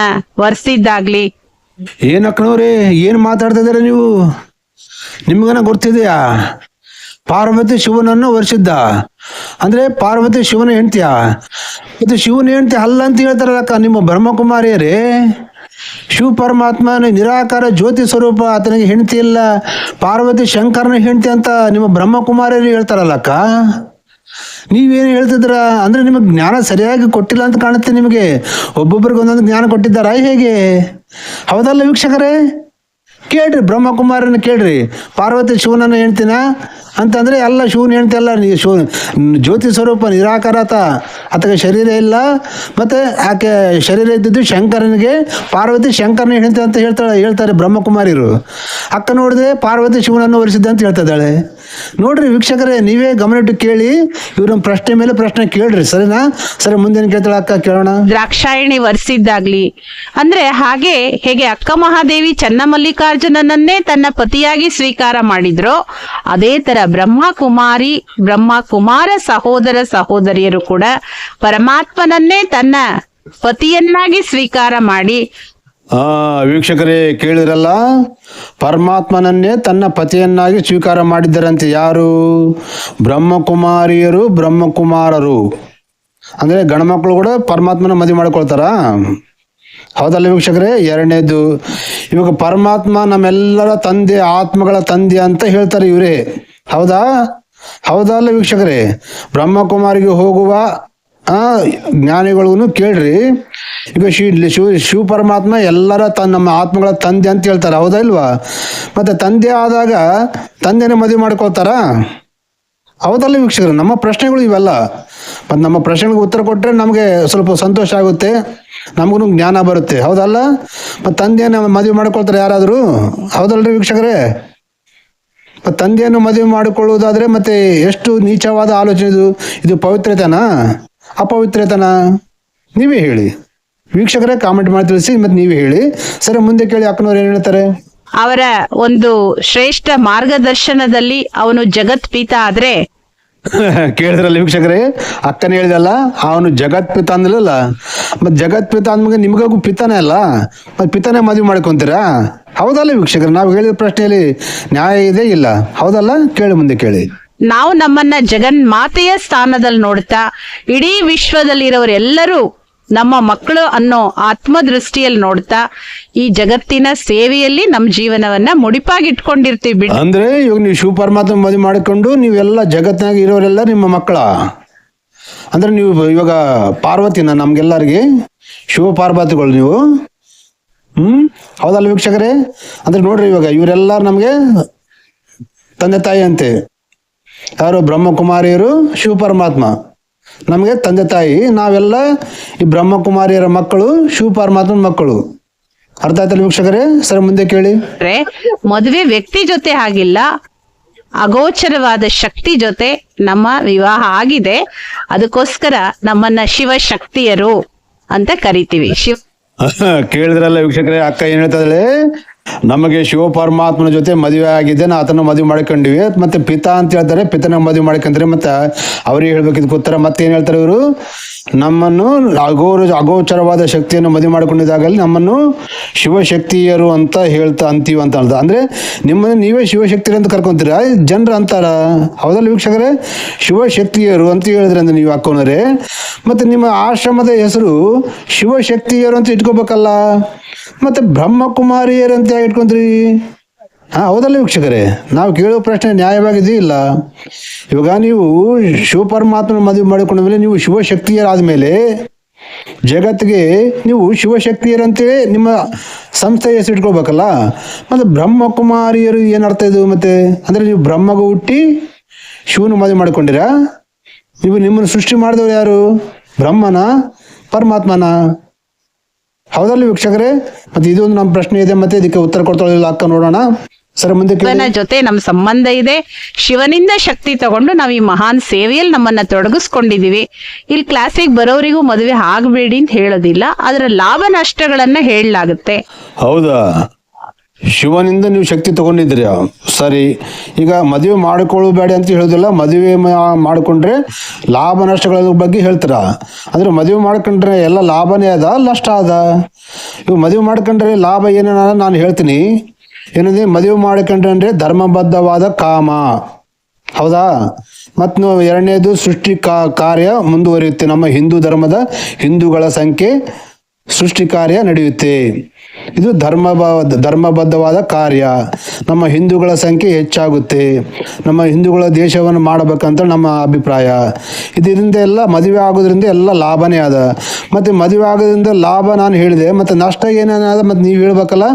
ವರ್ಸಿದ್ದಾಗ್ಲಿ. ಏನಕ್ಕನವ್ರೆ, ಏನು ಮಾತಾಡ್ತಾ ಇದ್ದೀರ ನೀವು? ನಿಮ್ಗನ ಗೊತ್ತಿದೆಯಾ? ಪಾರ್ವತಿ ಶಿವನನ್ನು ವರ್ಷಿದ್ದ ಅಂದ್ರೆ ಪಾರ್ವತಿ ಶಿವನ ಹೆಂಡ್ತಿಯ? ಮತ್ತೆ ಶಿವನ ಹೆಂಡ್ತಿ ಅಲ್ಲ ಅಂತ ಹೇಳ್ತಾರಲ್ಲಕ್ಕ ನಿಮ್ಮ ಬ್ರಹ್ಮಕುಮಾರಿಯರೇ. ಶಿವ ಪರಮಾತ್ಮ ನಿರಾಕಾರ ಜ್ಯೋತಿ ಸ್ವರೂಪ, ಆತನಿಗೆ ಹೆಂಡ್ತಿ ಇಲ್ಲ, ಪಾರ್ವತಿ ಶಂಕರನ ಹೆಂಡ್ತಿ ಅಂತ ನಿಮ್ಮ ಬ್ರಹ್ಮಕುಮಾರಿಯರು ಹೇಳ್ತಾರಲ್ಲಕ್ಕ. ನೀವೇನು ಹೇಳ್ತಿದ್ರ ಅಂದ್ರೆ ನಿಮಗೆ ಜ್ಞಾನ ಸರಿಯಾಗಿ ಕೊಟ್ಟಿಲ್ಲ ಅಂತ ಕಾಣುತ್ತೆ. ನಿಮಗೆ ಒಬ್ಬೊಬ್ಬರಿಗೆ ಒಂದೊಂದು ಜ್ಞಾನ ಕೊಟ್ಟಿದ್ದಾರಾ ಹೇಗೆ? ಹೌದಲ್ಲ ವೀಕ್ಷಕರೇ? ಕೇಳ್ರಿ, ಬ್ರಹ್ಮಕುಮಾರನ ಕೇಳ್ರಿ, ಪಾರ್ವತಿ ಶಿವನನ್ನು ಹೇಳ್ತೀನ ಅಂತಂದ್ರೆ ಎಲ್ಲ ಶಿವನ ಹೇಳ್ತಿ ಅಲ್ಲ, ಶಿವ ಜ್ಯೋತಿ ಸ್ವರೂಪ ನಿರಾಕಾರತ, ಆತಗೆ ಶರೀರ ಇಲ್ಲ, ಮತ್ತೆ ಆಕೆ ಶರೀರ ಇದ್ದಿದ್ದು ಶಂಕರನಿಗೆ, ಪಾರ್ವತಿ ಶಂಕರನ ಹೇಳ್ತಿ ಅಂತ ಹೇಳ್ತಾರೆ ಬ್ರಹ್ಮಕುಮಾರಿರು. ಅಕ್ಕ ನೋಡಿದ್ರೆ ಪಾರ್ವತಿ ಶಿವನನ್ನು ವರಿಸಿದ್ದ ಅಂತ ಹೇಳ್ತಾ ಇದ್ದಾಳೆ. ನೋಡ್ರಿ ವೀಕ್ಷಕರೇ, ನೀವೇ ಗಮನಿಟ್ಟು ಕೇಳಿ, ಇವ್ರ ಪ್ರಶ್ನೆ ಮೇಲೆ ಪ್ರಶ್ನೆ ಕೇಳ್ರಿ, ಸರಿನಾ? ಸರಿ, ಮುಂದೇನು ಕೇಳ್ತಾಳೆ ಅಕ್ಕ, ಕೇಳೋಣ. ದ್ರಾಕ್ಷಾಯಣಿ ವರ್ಸಿದ್ದಾಗ್ಲಿ ಅಂದ್ರೆ ಹಾಗೆ ಹೇಗೆ ಅಕ್ಕ ಮಹಾದೇವಿ ಚನ್ನಮಲ್ಲಿಕಾರ್ಜುನನನ್ನೇ ತನ್ನ ಪತಿಯಾಗಿ ಸ್ವೀಕಾರ ಮಾಡಿದ್ರು, ಅದೇ ತರ ಬ್ರಹ್ಮಕುಮಾರ ಸಹೋದರ ಸಹೋದರಿಯರು ಕೂಡ ಪರಮಾತ್ಮನನ್ನೇ ತನ್ನ ಪತಿಯನ್ನಾಗಿ ಸ್ವೀಕಾರ ಮಾಡಿ. ವೀಕ್ಷಕರೇ ಕೇಳಿದ್ರಲ್ಲ, ಪರಮಾತ್ಮನನ್ನೇ ತನ್ನ ಪತಿಯನ್ನಾಗಿ ಸ್ವೀಕಾರ ಮಾಡಿದ್ದರಂತೆ. ಯಾರು? ಬ್ರಹ್ಮಕುಮಾರಿಯರು, ಬ್ರಹ್ಮಕುಮಾರರು ಅಂದ್ರೆ ಗಂಡ್ಮಕ್ಳು ಕೂಡ ಪರಮಾತ್ಮನ ಮದುವೆ ಮಾಡ್ಕೊಳ್ತಾರ. ಹೌದಲ್ಲ ವೀಕ್ಷಕರೇ? ಎರಡನೇದು, ಇವಾಗ ಪರಮಾತ್ಮ ನಮ್ಮೆಲ್ಲರ ತಂದೆ, ಆತ್ಮಗಳ ತಂದೆ ಅಂತ ಹೇಳ್ತಾರೆ ಇವರೇ. ಹೌದಾ? ಹೌದಲ್ಲ ವೀಕ್ಷಕರೇ? ಬ್ರಹ್ಮಕುಮಾರಿಗೆ ಹೋಗುವ ಜ್ಞಾನಿಗಳಿಗೂ ಕೇಳ್ರಿ, ಈಗ ಶಿವ ಪರಮಾತ್ಮ ಎಲ್ಲರ ನಮ್ಮ ಆತ್ಮಗಳ ತಂದೆ ಅಂತ ಹೇಳ್ತಾರೆ. ಹೌದಾ ಇಲ್ವಾ? ಮತ್ತೆ ತಂದೆ ಆದಾಗ ತಂದೆನೇ ಮದುವೆ ಮಾಡ್ಕೊಳ್ತಾರ. ಹೌದಲ್ಲ ವೀಕ್ಷಕರು? ನಮ್ಮ ಪ್ರಶ್ನೆಗಳು ಇವೆಲ್ಲ. ಮತ್ತು ನಮ್ಮ ಪ್ರಶ್ನೆಗಳಿಗೆ ಉತ್ತರ ಕೊಟ್ಟರೆ ನಮಗೆ ಸ್ವಲ್ಪ ಸಂತೋಷ ಆಗುತ್ತೆ, ನಮಗೂ ಜ್ಞಾನ ಬರುತ್ತೆ. ಹೌದಲ್ಲ? ಮತ್ತು ತಂದೆಯನ್ನು ಮದುವೆ ಮಾಡ್ಕೊಳ್ತಾರೆ ಯಾರಾದರೂ? ಹೌದಲ್ರಿ ವೀಕ್ಷಕರೇ? ಮತ್ತು ತಂದೆಯನ್ನು ಮದುವೆ ಮಾಡಿಕೊಳ್ಳುವುದಾದ್ರೆ ಮತ್ತೆ ಎಷ್ಟು ನೀಚವಾದ ಆಲೋಚನೆ ಇದು. ಇದು ಪವಿತ್ರತೆನಾ ಅಪವಿತ್ರತೆನಾ? ನೀವೇ ಹೇಳಿ ವೀಕ್ಷಕರೇ, ಕಾಮೆಂಟ್ ಮಾಡಿ ತಿಳಿಸಿ, ಮತ್ತೆ ನೀವೇ ಹೇಳಿ. ಸರಿ, ಮುಂದೆ ಕೇಳಿ ಅಕ್ಕನವ್ರು ಏನು ಹೇಳ್ತಾರೆ. ಅವರ ಒಂದು ಶ್ರೇಷ್ಠ ಮಾರ್ಗದರ್ಶನದಲ್ಲಿ ಅವನು ಜಗತ್ ಪಿತ ಆದ್ರೆ ಕೇಳಿದ್ರಲ್ಲ ವೀಕ್ಷಕರೇ, ಅಕ್ಕನ ಹೇಳಿದಲ್ಲ, ಅವನು ಜಗತ್ ಪಿತ ಅಂದ್ರಲ್ಲ. ಮತ್ತೆ ಜಗತ್ ಪಿತ ಅಂದ್ಮಗೆ ನಿಮಗೂ ಪಿತಾನೇ ಅಲ್ಲ, ಮತ್ತೆ ಪಿತಾನೇ ಮದುವೆ ಮಾಡ್ಕೊಂತೀರಾ? ಹೌದಲ್ಲ ವೀಕ್ಷಕರೇ? ನಾವು ಹೇಳಿದ ಪ್ರಶ್ನೆಯಲ್ಲಿ ನ್ಯಾಯ ಇದೆ ಇಲ್ಲ? ಹೌದಲ್ಲ? ಕೇಳಿ, ಮುಂದೆ ಕೇಳಿ. ನಾವು ನಮ್ಮನ್ನ ಜಗನ್ಮಾತೆಯ ಸ್ಥಾನದಲ್ಲಿ ನೋಡ್ತಾ ಇಡೀ ವಿಶ್ವದಲ್ಲಿರೋರೆಲ್ಲರೂ ನಮ್ಮ ಮಕ್ಕಳು ಅನ್ನೋ ಆತ್ಮದೃಷ್ಟಿಯಲ್ಲಿ ನೋಡ್ತಾ ಈ ಜಗತ್ತಿನ ಸೇವೆಯಲ್ಲಿ ನಮ್ಮ ಜೀವನವನ್ನ ಮುಡಿಪಾಗಿಟ್ಕೊಂಡಿರ್ತೀವಿ ಬಿಡಿ. ಅಂದ್ರೆ ಇವಾಗ ನೀವು ಶಿವ ಪರಮಾತ್ಮ ಮದುವೆ ಮಾಡಿಕೊಂಡು ನೀವೆಲ್ಲ ಜಗತ್ತಿನಾಗ ಇರೋರೆಲ್ಲ ನಿಮ್ಮ ಮಕ್ಕಳ ಅಂದ್ರೆ ನೀವು ಇವಾಗ ಪಾರ್ವತಿನ ನಮ್ಗೆಲ್ಲರಿಗೆ ಶಿವ ಪಾರ್ವತಿಗಳು ನೀವು. ಹೌದಲ್ಲ ವೀಕ್ಷಕರೇ? ಅಂದ್ರೆ ನೋಡ್ರಿ, ಇವಾಗ ಇವರೆಲ್ಲರೂ ನಮ್ಗೆ ತಂದೆ ತಾಯಿ ಅಂತೆ. ಯಾರು? ಬ್ರಹ್ಮಕುಮಾರಿಯರು, ಶಿವ ಪರಮಾತ್ಮ ನಮಗೆ ತಂದೆ ತಾಯಿ. ನಾವೆಲ್ಲ ಈ ಬ್ರಹ್ಮಕುಮಾರಿಯರ ಮಕ್ಕಳು, ಶಿವ ಪರಮಾತ್ಮನ ಮಕ್ಕಳು. ಅರ್ಥ ಆಯ್ತಲ್ಲ ವೀಕ್ಷಕರೇ? ಸರಿ, ಮುಂದೆ ಕೇಳಿ. ಮದುವೆ ವ್ಯಕ್ತಿ ಜೊತೆ ಹಾಗಿಲ್ಲ, ಅಗೋಚರವಾದ ಶಕ್ತಿ ಜೊತೆ ನಮ್ಮ ವಿವಾಹ ಆಗಿದೆ. ಅದಕ್ಕೋಸ್ಕರ ನಮ್ಮನ್ನ ಶಿವಶಕ್ತಿಯರು ಅಂತ ಕರಿತೀವಿ. ಕೇಳಿದ್ರಲ್ಲ ವೀಕ್ಷಕರೇ, ಅಕ್ಕ ಏನ್ ಹೇಳ್ತಾ ಇದ್ದಾಳೆ, ನಮಗೆ ಶಿವ ಪರಮಾತ್ಮನ ಜೊತೆ ಮದುವೆ ಆಗಿದೆ, ನಾ ಆತನ ಮದುವೆ ಮಾಡ್ಕೊಂಡಿವಿ. ಮತ್ತೆ ಪಿತಾ ಅಂತ ಹೇಳ್ತಾರೆ, ಪಿತನ ಮದುವೆ ಮಾಡ್ಕೊಂತಾರೆ. ಮತ್ತೆ ಅವ್ರಿಗೆ ಹೇಳ್ಬೇಕು ಇದಕ್ಕೆ ಉತ್ತರ. ಮತ್ತೆ ಏನ್ ಹೇಳ್ತಾರೆ ಇವರು, ನಮ್ಮನ್ನು ಅಗೋಚರವಾದ ಶಕ್ತಿಯನ್ನು ಮದುವೆ ಮಾಡ್ಕೊಂಡಿದ್ದಾಗಲಿ ನಮ್ಮನ್ನು ಶಿವಶಕ್ತಿಯರು ಅಂತ ಅಂತೀವಿ ಅಂತ ಹೇಳ್ತಾರೆ. ಅಂದ್ರೆ ನಿಮ್ಮನ್ನು ನೀವೇ ಶಿವಶಕ್ತಿಯರು ಅಂತ ಕರ್ಕೊಂತೀರ ಜನರು ಅಂತಾರ. ಹೌದಲ್ಲ ವೀಕ್ಷಕರೇ, ಶಿವಶಕ್ತಿಯರು ಅಂತ ಹೇಳಿದ್ರೆ ಅಂದ್ರೆ ನೀವು ಹಾಕೋನರೆ, ಮತ್ತೆ ನಿಮ್ಮ ಆಶ್ರಮದ ಹೆಸರು ಶಿವಶಕ್ತಿಯರು ಅಂತ ಇಟ್ಕೋಬೇಕಲ್ಲ, ಮತ್ತೆ ಬ್ರಹ್ಮಕುಮಾರಿಯರು ಅಂತ ಇಟ್ಕೊಂತೀರಿ. ಹೌದಲ್ಲ ವೀಕ್ಷಕರೇ, ನಾವು ಕೇಳೋ ಪ್ರಶ್ನೆ ನ್ಯಾಯವಾಗಿದೆಯೇ ಇಲ್ಲ. ಇವಾಗ ನೀವು ಶಿವ ಪರಮಾತ್ಮನ ಮದುವೆ ಮಾಡಿಕೊಂಡ ಮೇಲೆ ನೀವು ಶಿವಶಕ್ತಿಯರಾದ ಮೇಲೆ ಜಗತ್ತಿಗೆ ನೀವು ಶಿವಶಕ್ತಿಯರಂತೇಳಿ ನಿಮ್ಮ ಸಂಸ್ಥೆ ಹೆಸರು ಇಟ್ಕೊಳ್ಬೇಕಲ್ಲ. ಮತ್ತೆ ಬ್ರಹ್ಮಕುಮಾರಿಯರು ಏನರ್ಥ ಇದು? ಮತ್ತೆ ಅಂದ್ರೆ ನೀವು ಬ್ರಹ್ಮಗ ಹುಟ್ಟಿ ಶಿವನ ಮದುವೆ ಮಾಡ್ಕೊಂಡಿರಾ? ನೀವು ನಿಮ್ಮನ್ನು ಸೃಷ್ಟಿ ಮಾಡಿದವರು ಯಾರು? ಬ್ರಹ್ಮನ, ಪರಮಾತ್ಮನ? ಹೌದಲ್ಲ ವೀಕ್ಷಕರೇ, ಮತ್ತೆ ಇದೊಂದು ನಮ್ಮ ಪ್ರಶ್ನೆ ಇದೆ. ಮತ್ತೆ ಇದಕ್ಕೆ ಉತ್ತರ ಕೊಡ್ತಾಳಿಲ್ಲ ಅಕ್ಕ, ನೋಡೋಣ. ಸರ್ ಮುಂದೆ ಶಿವನ ಜೊತೆ ನಮ್ಮ ಸಂಬಂಧ ಇದೆ. ಶಿವನಿಂದ ಶಕ್ತಿ ತಗೊಂಡು ನಾವು ಈ ಮಹಾನ್ ಸೇವೆಯಲ್ಲಿ ನಮ್ಮನ್ನ ತೊಡಗಿಸ್ಕೊಂಡಿದೀವಿ. ಇಲ್ಲಿ ಕ್ಲಾಸಿಗೆ ಬರೋರಿಗೂ ಮದುವೆ ಆಗಬೇಡಿ ಅಂತ ಹೇಳೋದಿಲ್ಲ, ಅದರ ಲಾಭ ನಷ್ಟಗಳನ್ನ ಹೇಳಲಾಗುತ್ತೆ. ಹೌದಾ, ಶಿವನಿಂದ ನೀವು ಶಕ್ತಿ ತಗೊಂಡಿದ್ದೀರಿ, ಸರಿ. ಈಗ ಮದುವೆ ಮಾಡಿಕೊಳ್ಳಬೇಡಿ ಅಂತ ಹೇಳೋದಿಲ್ಲ, ಮದುವೆ ಮಾಡಿಕೊಂಡ್ರೆ ಲಾಭ ನಷ್ಟಗಳ ಬಗ್ಗೆ ಹೇಳ್ತೀರಾ. ಅಂದ್ರೆ ಮದುವೆ ಮಾಡ್ಕೊಂಡ್ರೆ ಎಲ್ಲ ಲಾಭನೇ ಅದ, ನಷ್ಟ ಅದ? ಇವು ಮದುವೆ ಮಾಡ್ಕೊಂಡ್ರೆ ಲಾಭ ಏನೇನ ನಾನು ಹೇಳ್ತೀನಿ. ಏನಂದ್ರೆ ಮದುವೆ ಮಾಡ್ಕೊಂಡ್ರೆ ಅಂದ್ರೆ ಧರ್ಮಬದ್ಧವಾದ ಕಾಮ, ಹೌದಾ? ಮತ್ತು ಎರಡನೇದು ಸೃಷ್ಟಿ ಕಾರ್ಯ ಮುಂದುವರಿಯುತ್ತೆ. ನಮ್ಮ ಹಿಂದೂ ಧರ್ಮದ ಹಿಂದೂಗಳ ಸಂಖ್ಯೆ ಸೃಷ್ಟಿ ಕಾರ್ಯ ನಡೆಯುತ್ತೆ. ಇದು ಧರ್ಮಬದ್ಧವಾದ ಕಾರ್ಯ. ನಮ್ಮ ಹಿಂದೂಗಳ ಸಂಖ್ಯೆ ಹೆಚ್ಚಾಗುತ್ತೆ. ನಮ್ಮ ಹಿಂದೂಗಳ ದೇಶವನ್ನು ಮಾಡಬೇಕಂತ ನಮ್ಮ ಅಭಿಪ್ರಾಯ. ಇದರಿಂದ ಎಲ್ಲ ಮದುವೆ ಆಗೋದ್ರಿಂದ ಎಲ್ಲ ಲಾಭನೇ ಅದ. ಮತ್ತು ಮದುವೆ ಆಗೋದ್ರಿಂದ ಲಾಭ ನಾನು ಹೇಳಿದೆ, ಮತ್ತು ನಷ್ಟ ಏನೇನಾದ ಮತ್ತು ನೀವು ಹೇಳ್ಬೇಕಲ್ಲ.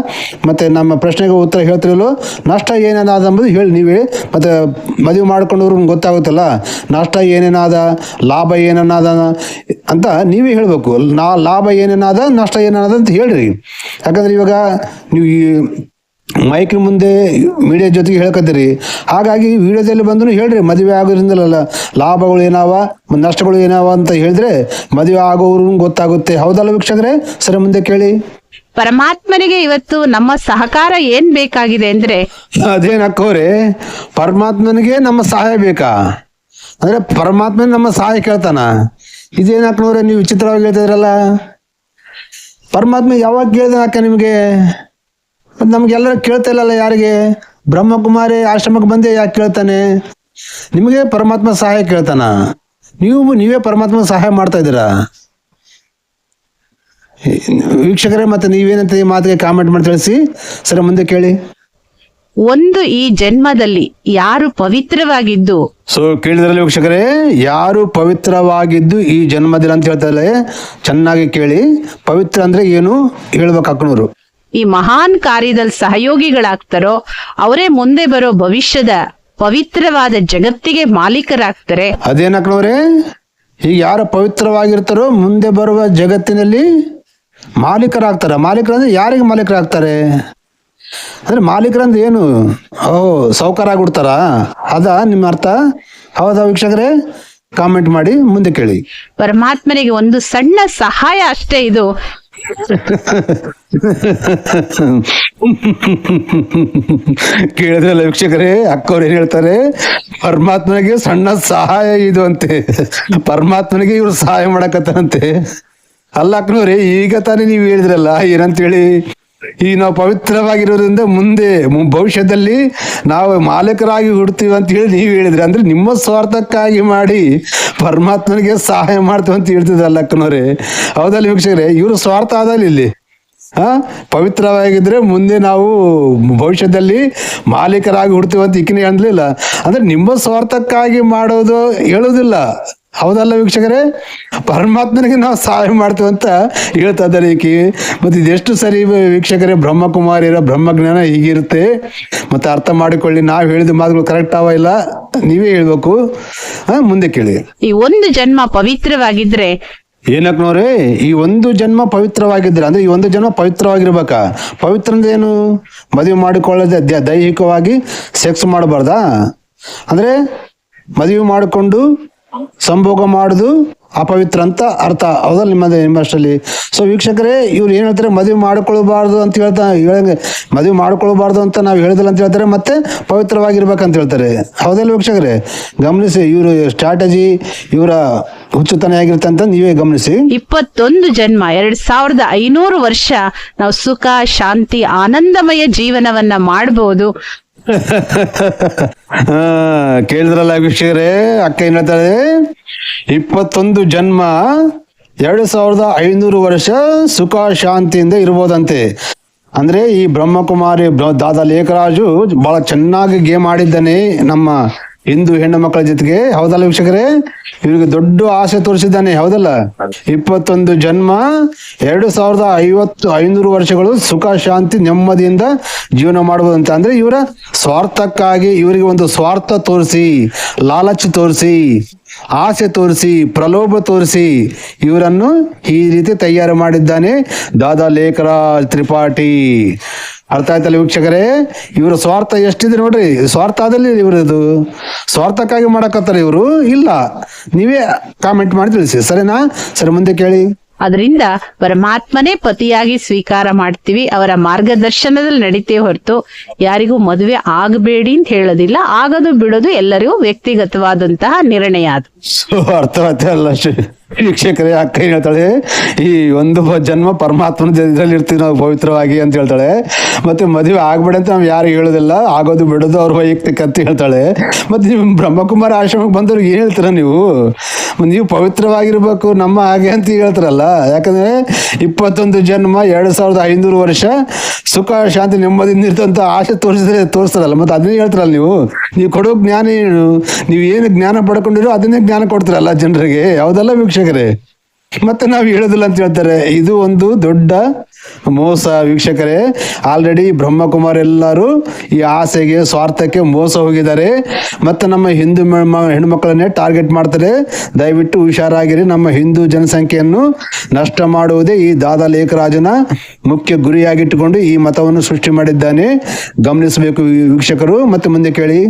ಮತ್ತು ನಮ್ಮ ಪ್ರಶ್ನೆಗೆ ಉತ್ತರ ಹೇಳ್ತಿರಲ್ಲ, ನಷ್ಟ ಏನೇನಾದ ಅಂಬುದು ಹೇಳಿ ನೀವೇ. ಮತ್ತು ಮದುವೆ ಮಾಡ್ಕೊಂಡವ್ರಿಗೆ ಗೊತ್ತಾಗುತ್ತಲ್ಲ ನಷ್ಟ ಏನೇನಾದ, ಲಾಭ ಏನೇನಾದ ಅಂತ ನೀವೇ ಹೇಳಬೇಕು. ಲಾಭ ಏನೇನಾದ, ನಷ್ಟ ಏನಾದ ಅಂತ ಹೇಳ್ರಿ. ಯಾಕಂದ್ರೆ ಇವಾಗ ನೀವು ಈ ಮೈಕ್ ಮುಂದೆ ಮೀಡಿಯಾ ಜೊತೆಗೆ ಹೇಳ್ಕತ್ತೀರಿ, ಹಾಗಾಗಿ ವಿಡಿಯೋದಲ್ಲಿ ಬಂದು ಹೇಳ್ರಿ ಮದುವೆ ಆಗೋದ್ರಿಂದಲ್ಲ ಲಾಭಗಳು ಏನಾವ, ನಷ್ಟಗಳು ಏನಾವ ಅಂತ ಹೇಳಿದ್ರೆ ಮದುವೆ ಆಗೋರು ಗೊತ್ತಾಗುತ್ತೆ. ಹೌದಲ್ಲ ವೀಕ್ಷಕರೇ? ಸರಿ ಮುಂದೆ ಕೇಳಿ. ಪರಮಾತ್ಮನಿಗೆ ಇವತ್ತು ನಮ್ಮ ಸಹಕಾರ ಏನ್ ಬೇಕಾಗಿದೆ ಅಂದ್ರೆ, ಅದೇನಕ್ಕೋರೆ, ಪರಮಾತ್ಮನಿಗೆ ನಮ್ಮ ಸಹಾಯ ಬೇಕಾ? ಅಂದ್ರೆ ಪರಮಾತ್ಮನ ನಮ್ಮ ಸಹಾಯ ಕೇಳ್ತಾನ? ಇದೇನಕ್ನೋರೆ ನೀವು ವಿಚಿತ್ರವಾಗಿ ಹೇಳ್ತಿದ್ರಲ್ಲ. ಪರಮಾತ್ಮ ಯಾವಾಗ ಕೇಳಿದಾನ ಅಕ್ಕ ನಿಮಗೆ? ಮತ್ತು ನಮ್ಗೆಲ್ಲರೂ ಕೇಳ್ತಾ ಇಲ್ಲಲ್ಲ. ಯಾರಿಗೆ? ಬ್ರಹ್ಮಕುಮಾರಿ ಆಶ್ರಮಕ್ಕೆ ಬಂದೇ ಯಾಕೆ ಕೇಳ್ತಾನೆ? ನಿಮಗೆ ಪರಮಾತ್ಮ ಸಹಾಯ ಕೇಳ್ತಾನ? ನೀವೇ ಪರಮಾತ್ಮ ಸಹಾಯ ಮಾಡ್ತಾ ಇದ್ದೀರಾ ವೀಕ್ಷಕರೇ? ಮತ್ತೆ ನೀವೇನಂತ ಈ ಮಾತಿಗೆ ಕಾಮೆಂಟ್ ಮಾಡಿ ತಿಳಿಸಿ. ಸರಿ ಮುಂದೆ ಕೇಳಿ. ಒಂದು ಈ ಜನ್ಮದಲ್ಲಿ ಯಾರು ಪವಿತ್ರವಾಗಿದ್ದು, ಕೇಳಿದ್ರಲ್ಲಿ ವೀಕ್ಷಕರೇ, ಯಾರು ಪವಿತ್ರವಾಗಿದ್ದು ಈ ಜನ್ಮದಲ್ಲಿ ಅಂತ ಹೇಳ್ತಾರೆ. ಚೆನ್ನಾಗಿ ಕೇಳಿ. ಪವಿತ್ರ ಅಂದ್ರೆ ಏನು ಹೇಳ್ಬೇಕು ಅಕ್ಕನವರು. ಈ ಮಹಾನ್ ಕಾರ್ಯದಲ್ಲಿ ಸಹಯೋಗಿಗಳಾಗ್ತಾರೋ ಅವರೇ ಮುಂದೆ ಬರೋ ಭವಿಷ್ಯದ ಪವಿತ್ರವಾದ ಜಗತ್ತಿಗೆ ಮಾಲೀಕರಾಗ್ತಾರೆ. ಅದೇನಕ್ಕನವ್ರೆ, ಈಗ ಯಾರು ಪವಿತ್ರವಾಗಿರ್ತಾರೋ ಮುಂದೆ ಬರುವ ಜಗತ್ತಿನಲ್ಲಿ ಮಾಲೀಕರಾಗ್ತಾರ. ಮಾಲೀಕರಂದ್ರೆ ಯಾರಿಗೆ ಮಾಲೀಕರಾಗ್ತಾರೆ? ಅಂದ್ರೆ ಮಾಲೀಕರಂದ್ರೆ ಏನು? ಸಾಹುಕಾರ ಆಗ್ಬಿಡ್ತಾರ? ಅದ ನಿಮ್ಮ ಅರ್ಥ? ಹೌದಾ ವೀಕ್ಷಕರೇ? ಕಾಮೆಂಟ್ ಮಾಡಿ ಮುಂದೆ ಕೇಳಿ. ಪರಮಾತ್ಮನಿಗೆ ಒಂದು ಸಣ್ಣ ಸಹಾಯ ಅಷ್ಟೇ ಇದು. ಕೇಳಿದ್ರಲ್ಲ ವೀಕ್ಷಕರೇ, ಅಕ್ಕವ್ರು ಏನ್ ಹೇಳ್ತಾರೆ? ಪರಮಾತ್ಮನಿಗೆ ಸಣ್ಣ ಸಹಾಯ ಇದು ಅಂತೆ. ಪರಮಾತ್ಮನಿಗೆ ಇವ್ರು ಸಹಾಯ ಮಾಡಕತ್ತಾರಂತೆ. ಅಲ್ಲ ಅಕ್ಕನವ್ರೆ, ಈಗ ತಾನೇ ನೀವು ಹೇಳಿದ್ರಲ್ಲ ಏನಂತೇಳಿ, ಈಗ ನಾವು ಪವಿತ್ರವಾಗಿರೋದ್ರಿಂದ ಮುಂದೆ ಭವಿಷ್ಯದಲ್ಲಿ ನಾವು ಮಾಲೀಕರಾಗಿ ಹುಡ್ತೀವಿ ಅಂತ ಹೇಳಿ ನೀವು ಹೇಳಿದ್ರಿ. ಅಂದ್ರೆ ನಿಮ್ಮ ಸ್ವಾರ್ಥಕ್ಕಾಗಿ ಮಾಡಿ ಪರಮಾತ್ಮನಿಗೆ ಸಹಾಯ ಮಾಡ್ತೀವಿ ಅಂತ ಹೇಳ್ತಿದ್ರಲ್ಲ ಅಕ್ಕನವ್ರೆ. ಹೌದಲ್ಲ ವೀಕ್ಷಕರೇ? ಇವರು ಸ್ವಾರ್ಥ ಆದಲ್ಲಿ ಇಲ್ಲಿ ಪವಿತ್ರವಾಗಿದ್ರೆ ಮುಂದೆ ನಾವು ಭವಿಷ್ಯದಲ್ಲಿ ಮಾಲೀಕರಾಗಿ ಹುಡ್ತೀವಿ ಅಂತ ಈಕಿನ ಹೇಳಲಿಲ್ಲ. ಅಂದ್ರೆ ನಿಮ್ಮ ಸ್ವಾರ್ಥಕ್ಕಾಗಿ ಮಾಡೋದು ಹೇಳೋದಿಲ್ಲ. ಹೌದಲ್ಲ ವೀಕ್ಷಕರೇ? ಪರಮಾತ್ಮನಿಗೆ ನಾವು ಸಹಾಯ ಮಾಡ್ತೀವಿ ಅಂತ ಹೇಳ್ತಾ ಇದ್ದಾರೆ ಈಕಿ. ಮತ್ತೆ ಇದೆಷ್ಟು ಸರಿ ವೀಕ್ಷಕರೇ? ಬ್ರಹ್ಮಕುಮಾರಿಯರ ಬ್ರಹ್ಮಜ್ಞಾನ ಹೀಗಿರುತ್ತೆ. ಮತ್ತೆ ಅರ್ಥ ಮಾಡಿಕೊಳ್ಳಿ. ನಾವು ಹೇಳಿದ ಮಾತುಗಳು ಕರೆಕ್ಟ್ ಆವ ಇಲ್ಲ, ನೀವೇ ಹೇಳ್ಬೇಕು. ಮುಂದೆ ಕೇಳಿ. ಈ ಒಂದು ಜನ್ಮ ಪವಿತ್ರವಾಗಿದ್ರೆ ಏನಕ್ನವ್ರೆ? ಈ ಒಂದು ಜನ್ಮ ಪವಿತ್ರವಾಗಿದ್ರೆ ಅಂದ್ರೆ ಈ ಒಂದು ಜನ್ಮ ಪವಿತ್ರವಾಗಿರ್ಬೇಕಾ? ಪವಿತ್ರ ಅಂದ್ರೆ ಏನು? ಮದುವೆ ಮಾಡಿಕೊಳ್ಳದೆ ದೈಹಿಕವಾಗಿ ಸೆಕ್ಸ್ ಮಾಡಬಾರ್ದಾ? ಅಂದ್ರೆ ಮದುವೆ ಮಾಡಿಕೊಂಡು ಸಂಭೋಗ ಮಾಡುದು ಅಪವಿತ್ರ ಅಂತ ಅರ್ಥ. ಹೌದಲ್ಲ ನಿಮ್ಮಷ್ಟರಲ್ಲಿ? ಸೊ ವೀಕ್ಷಕರೇ, ಇವ್ರು ಏನ್ ಹೇಳ್ತಾರೆ, ಮದುವೆ ಮಾಡ್ಕೊಳ್ಬಾರ್ದು ಅಂತ ಮದುವೆ ಮಾಡ್ಕೊಳ್ಬಾರ್ದು ಅಂತ ನಾವು ಹೇಳಿದಿಲ್ಲ ಅಂತ ಹೇಳ್ತಾರೆ, ಮತ್ತೆ ಪವಿತ್ರವಾಗಿರ್ಬೇಕಂತ ಹೇಳ್ತಾರೆ. ಹೌದಲ್ಲ ವೀಕ್ಷಕರೇ? ಗಮನಿಸಿ, ಇವರು ಸ್ಟ್ರಾಟಜಿ, ಇವರ ಹುಚ್ಚುತನ ಆಗಿರುತ್ತೆ ಅಂತ ನೀವೇ ಗಮನಿಸಿ. 21 ಜನ್ಮ, 2500 ವರ್ಷ ನಾವು ಸುಖ, ಶಾಂತಿ, ಆನಂದಮಯ ಜೀವನವನ್ನ ಮಾಡಬಹುದು. ಕೇಳಿದ್ರಲ್ಲ ವೀಕ್ಷಕರೇ, ಅಕ್ಕ ಏನ್ ಹೇಳ್ತಾರೆ, 21 ಜನ್ಮ 2500 ವರ್ಷ ಸುಖ ಶಾಂತಿಯಿಂದ ಇರ್ಬೋದಂತೆ. ಅಂದ್ರೆ ಈ ಬ್ರಹ್ಮಕುಮಾರಿ ದಾದಾ ಲೇಖರಾಜು ಬಹಳ ಚೆನ್ನಾಗಿ ಗೇಮ್ ಆಡಿದ್ದಾನೆ ನಮ್ಮ ಹಿಂದೂ ಹೆಣ್ಣು ಮಕ್ಕಳ ಜೊತೆಗೆ. ಹೌದಲ್ಲ ವೀಕ್ಷಕರೇ? ಇವ್ರಿಗೆ ದೊಡ್ಡ ಆಸೆ ತೋರಿಸಿದ್ದಾನೆ. ಹೌದಲ್ಲ? 21 ಜನ್ಮ 2500 ವರ್ಷಗಳು ಸುಖ ಶಾಂತಿ ನೆಮ್ಮದಿಯಿಂದ ಜೀವನ ಮಾಡಬಹುದಂತ. ಅಂದ್ರೆ ಇವರ ಸ್ವಾರ್ಥಕ್ಕಾಗಿ ಇವರಿಗೆ ಒಂದು ಸ್ವಾರ್ಥ ತೋರಿಸಿ, ಲಾಲಚ್ ತೋರಿಸಿ, ಆಸೆ ತೋರಿಸಿ, ಪ್ರಲೋಭ ತೋರಿಸಿ ಇವರನ್ನು ಈ ರೀತಿ ತಯಾರು ಮಾಡಿದ್ದಾನೆ ದಾದಾ ಲೇಖರಾಜ್ ತ್ರಿಪಾಠಿ. ಅರ್ಥ ಆಯ್ತಲ್ಲ ವೀಕ್ಷಕರೇ? ಇವರ ಸ್ವಾರ್ಥ ಎಷ್ಟಿದೆ ನೋಡ್ರಿ. ಸ್ವಾರ್ಥದಲ್ಲಿ ಇವರದು ಸ್ವಾರ್ಥಕ್ಕಾಗಿ ಮಾಡಕತ್ತಾರ ಇವರು ಇಲ್ಲ. ನೀವೇ ಕಾಮೆಂಟ್ ಮಾಡಿ ತಿಳಿಸಿ, ಸರಿನಾ? ಸರಿ, ಮುಂದೆ ಕೇಳಿ. ಅದರಿಂದ ಪರಮಾತ್ಮನೇ ಪತಿಯಾಗಿ ಸ್ವೀಕಾರ ಮಾಡ್ತೀವಿ, ಅವರ ಮಾರ್ಗದರ್ಶನದಲ್ಲಿ ನಡೀತೇವೆ ಹೊರತು ಯಾರಿಗೂ ಮದುವೆ ಆಗಬೇಡಿ ಅಂತ ಹೇಳೋದಿಲ್ಲ. ಆಗೋದು ಬಿಡೋದು ಎಲ್ಲರಿಗೂ ವ್ಯಕ್ತಿಗತವಾದಂತಹ ನಿರ್ಣಯ. ಅದು ಅರ್ಥವಾಯ್ತಲ್ಲ ವೀಕ್ಷಕರೇ? ಅಕ್ಕ ಏನ್ ಹೇಳ್ತಾಳೆ, ಈ ಒಂದು ಜನ್ಮ ಪರಮಾತ್ಮನ ಇದರಲ್ಲಿ ಇರ್ತೀವಿ ನಾವು ಪವಿತ್ರವಾಗಿ ಅಂತ ಹೇಳ್ತಾಳೆ. ಮತ್ತೆ ಮದುವೆ ಆಗ್ಬೇಡ ಅಂತ ನಾವು ಯಾರು ಹೇಳೋದಿಲ್ಲ, ಆಗೋದು ಬಿಡೋದು ಅವ್ರ ವೈಯಕ್ತಿಕ ಅಂತ ಹೇಳ್ತಾಳೆ. ಮತ್ತೆ ನೀವು ಬ್ರಹ್ಮಕುಮಾರ ಆಶ್ರಮಕ್ಕೆ ಬಂದವ್ರಿಗೆ ಏನ್ ಹೇಳ್ತೀರ ನೀವು ಪವಿತ್ರವಾಗಿರ್ಬೇಕು ನಮ್ಮ ಹಾಗೆ ಅಂತ ಹೇಳ್ತಾರಲ್ಲ. ಯಾಕಂದ್ರೆ 21 ಜನ್ಮ 2500 ವರ್ಷ ಸುಖ ಶಾಂತಿ ನೆಮ್ಮದಿಯಿಂದ ಇರ್ತಂತ ಆಸೆ ತೋರಿಸ್ತಾರಲ್ಲ, ಮತ್ತೆ ಅದನ್ನೇ ಹೇಳ್ತಾರಲ್ಲ ನೀವು ಕೊಡೋ ಜ್ಞಾನ ಏನು? ನೀವು ಏನು ಜ್ಞಾನ ಪಡ್ಕೊಂಡಿರೋ ಅದನ್ನೇ ಜ್ಞಾನ ಕೊಡ್ತೀರಲ್ಲ ಜನರಿಗೆ. ಯಾವುದಲ್ಲ ವೀಕ್ಷಕರೇ? ಮತ್ತೆ ನಾವು ಹೇಳೋದಿಲ್ಲ ಅಂತ ಹೇಳ್ತಾರೆ. ಇದು ಒಂದು ದೊಡ್ಡ ಮೋಸ ವೀಕ್ಷಕರೇ. ಆಲ್ರೆಡಿ ಬ್ರಹ್ಮಕುಮಾರ್ ಎಲ್ಲರೂ ಈ ಆಸೆಗೆ, ಸ್ವಾರ್ಥಕ್ಕೆ ಮೋಸ ಹೋಗಿದ್ದಾರೆ. ಮತ್ತೆ ನಮ್ಮ ಹಿಂದೂ ಹೆಣ್ಮಕ್ಳನ್ನೇ ಟಾರ್ಗೆಟ್ ಮಾಡ್ತಾರೆ. ದಯವಿಟ್ಟು ಹುಷಾರಾಗಿರಿ. ನಮ್ಮ ಹಿಂದೂ ಜನಸಂಖ್ಯೆಯನ್ನು ನಷ್ಟ ಮಾಡುವುದೇ ಈ ದಾದಾ ಲೇಖರಾಜನ ಮುಖ್ಯ ಗುರಿಯಾಗಿಟ್ಟುಕೊಂಡು ಈ ಮತವನ್ನು ಸೃಷ್ಟಿ ಮಾಡಿದ್ದಾನೆ. ಗಮನಿಸಬೇಕು ವೀಕ್ಷಕರು. ಮತ್ತೆ ಮುಂದೆ ಕೇಳಿ.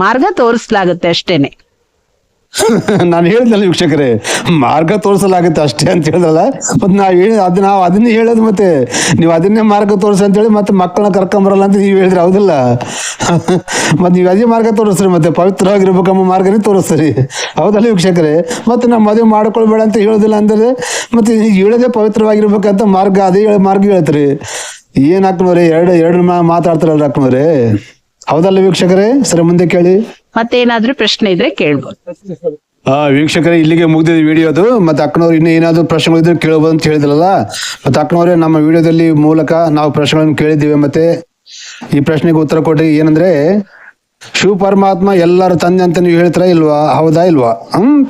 ಮಾರ್ಗ ತೋರಿಸಲಾಗುತ್ತೆ ಅಷ್ಟೇನೆ. ನಾನು ಹೇಳಿದ್ನಲ್ಲ ವೀಕ್ಷಕರೇ, ಮಾರ್ಗ ತೋರಿಸಲಾಗುತ್ತೆ ಅಷ್ಟೇ ಅಂತ ಹೇಳಿದ್ರಲ್ಲ. ಮತ್ತೆ ನಾವು ಅದನ್ನೇ ಹೇಳೋದು. ಮತ್ತೆ ನೀವು ಅದನ್ನೇ ಮಾರ್ಗ ತೋರಿಸಿ ಅಂತೇಳಿ ಮತ್ತೆ ಮಕ್ಕಳನ್ನ ಕರ್ಕೊಂಬರಲ್ಲ ಅಂತ ನೀವು ಹೇಳಿದ್ರೆ ಹೌದಿಲ್ಲ? ಮತ್ತೆ ನೀವು ಅದೇ ಮಾರ್ಗ ತೋರಿಸ್ರಿ, ಮತ್ತೆ ಪವಿತ್ರವಾಗಿರ್ಬೇಕಮ್ಮ ಮಾರ್ಗನೇ ತೋರಿಸ್ರಿ. ಹೌದಲ್ಲ ವೀಕ್ಷಕರೇ? ಮತ್ತೆ ನಾವು ಮದುವೆ ಮಾಡ್ಕೊಳ್ಬೇಡ ಅಂತ ಹೇಳೋದಿಲ್ಲ ಅಂದ್ರೆ ಮತ್ತೆ ಹೇಳೋದೇ ಪವಿತ್ರವಾಗಿರ್ಬೇಕಂತ ಮಾರ್ಗ, ಅದೇ ಮಾರ್ಗ ಹೇಳ್ತೀರಿ. ಏನ್ ಹಾಕ್ನವ್ರೆ, ಎರಡು ಮಾತಾಡ್ತಾರಲ್ರಿ ಹಾಕ್ನವ್ರೆ. ಹೌದಲ್ಲ ವೀಕ್ಷಕರೇ? ಸರಿ, ಮುಂದೆ ಕೇಳಿ. ಮತ್ತೇನಾದ್ರೂ ಪ್ರಶ್ನೆ ಇದ್ರೆ ಕೇಳ್ಬೋದು. ವೀಕ್ಷಕರೇ, ಇಲ್ಲಿಗೆ ಮುಗಿದಿದೆ ವಿಡಿಯೋದು. ಮತ್ತೆ ಅಕ್ಕನವ್ರು ಇನ್ನೂ ಏನಾದ್ರು ಪ್ರಶ್ನೆಗಳು ಇದ್ರೆ ಕೇಳಬಹುದು ಅಂತ ಹೇಳಿದ್ರಲ್ಲ. ಮತ್ತೆ ಅಕ್ಕನವ್ರೆ, ನಮ್ಮ ವಿಡಿಯೋದಲ್ಲಿ ಮೂಲಕ ನಾವು ಪ್ರಶ್ನೆಗಳನ್ನು ಕೇಳಿದ್ದೀವಿ. ಮತ್ತೆ ಈ ಪ್ರಶ್ನೆಗೆ ಉತ್ತರ ಕೊಡ್ರಿ. ಏನಂದ್ರೆ, ಶಿವ ಪರಮಾತ್ಮ ಎಲ್ಲರ ತಂದೆ ಅಂತ ನೀವು ಹೇಳ್ತೀರಾ ಇಲ್ವಾ? ಹೌದಾ ಇಲ್ವಾ?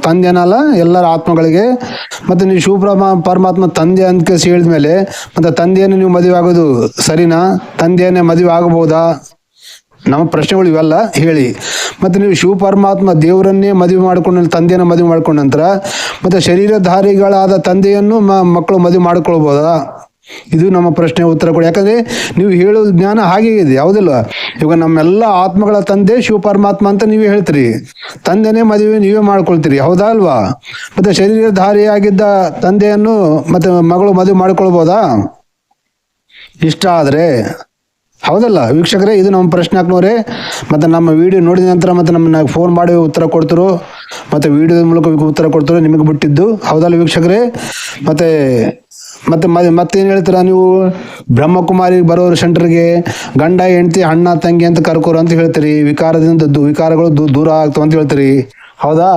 ತಂದೆನಲ್ಲ ಎಲ್ಲರ ಆತ್ಮಗಳಿಗೆ. ಮತ್ತೆ ನೀವು ಶಿವ ಪರಮಾತ್ಮ ತಂದೆ ಅಂತ ಹೇಳಿದ್ಮೇಲೆ ಮತ್ತೆ ತಂದೆಯನ್ನು ನೀವು ಮದುವೆ ಆಗೋದು ಸರಿನಾ? ತಂದೆಯನ್ನೇ ಮದುವೆ ಆಗಬಹುದಾ? ನಮ್ಮ ಪ್ರಶ್ನೆಗಳು ಇವೆಲ್ಲ ಹೇಳಿ. ಮತ್ತೆ ನೀವು ಶಿವ ಪರಮಾತ್ಮ ದೇವರನ್ನೇ ಮದುವೆ ಮಾಡ್ಕೊಂಡು ತಂದೆಯನ್ನು ಮದುವೆ ಮಾಡ್ಕೊಂಡ ನಂತರ ಮತ್ತೆ ಶರೀರಧಾರಿಗಳಾದ ತಂದೆಯನ್ನು ಮಕ್ಕಳು ಮದುವೆ ಮಾಡ್ಕೊಳ್ಬೋದಾ? ಇದು ನಮ್ಮ ಪ್ರಶ್ನೆ ಉತ್ತರ ಕೊಡಿ. ಯಾಕಂದ್ರೆ ನೀವು ಹೇಳೋ ಜ್ಞಾನ ಹಾಗೆ ಇದೆ. ಯಾವುದಿಲ್ಲ? ಇವಾಗ ನಮ್ಮೆಲ್ಲ ಆತ್ಮಗಳ ತಂದೆ ಶಿವ ಪರಮಾತ್ಮ ಅಂತ ನೀವೇ ಹೇಳ್ತೀರಿ, ತಂದೆನೇ ಮದುವೆ ನೀವೇ ಮಾಡ್ಕೊಳ್ತೀರಿ. ಹೌದಾ ಅಲ್ವಾ? ಮತ್ತೆ ಶರೀರಧಾರಿಯಾಗಿದ್ದ ತಂದೆಯನ್ನು ಮತ್ತೆ ಮಗಳು ಮದುವೆ ಮಾಡ್ಕೊಳ್ಬೋದಾ? ಇಷ್ಟ ಆದ್ರೆ ಹೌದಲ್ಲ ವೀಕ್ಷಕರೇ? ಇದು ನಮ್ಮ ಪ್ರಶ್ನೆ ಹಾಕ್ನವ್ರೆ. ಮತ್ತೆ ನಮ್ಮ ವಿಡಿಯೋ ನೋಡಿದ ನಂತರ ಮತ್ತೆ ನಮ್ಮನ್ನ ಫೋನ್ ಮಾಡಿ ಉತ್ತರ ಕೊಡ್ತರು, ಮತ್ತೆ ವಿಡಿಯೋದ ಮೂಲಕ ಉತ್ತರ ಕೊಡ್ತರು, ನಿಮಗೆ ಬಿಟ್ಟಿದ್ದು. ಹೌದಲ್ಲ ವೀಕ್ಷಕರೇ? ಮತ್ತೆ ಮತ್ತೆ ಮತ್ತೇನು ಹೇಳ್ತೀರಾ ನೀವು? ಬ್ರಹ್ಮಕುಮಾರಿ ಬರೋರು ಸೆಂಟರ್ಗೆ ಗಂಡ ಹೆಂಡತಿ ಅಣ್ಣ ತಂಗಿ ಅಂತ ಕರ್ಕೋರು ಅಂತ ಹೇಳ್ತೀರಿ. ವಿಕಾರಗಳು ದೂರ ಆಗ್ತಾವ ಅಂತ ಹೇಳ್ತೀರಿ. ಹೌದಾ?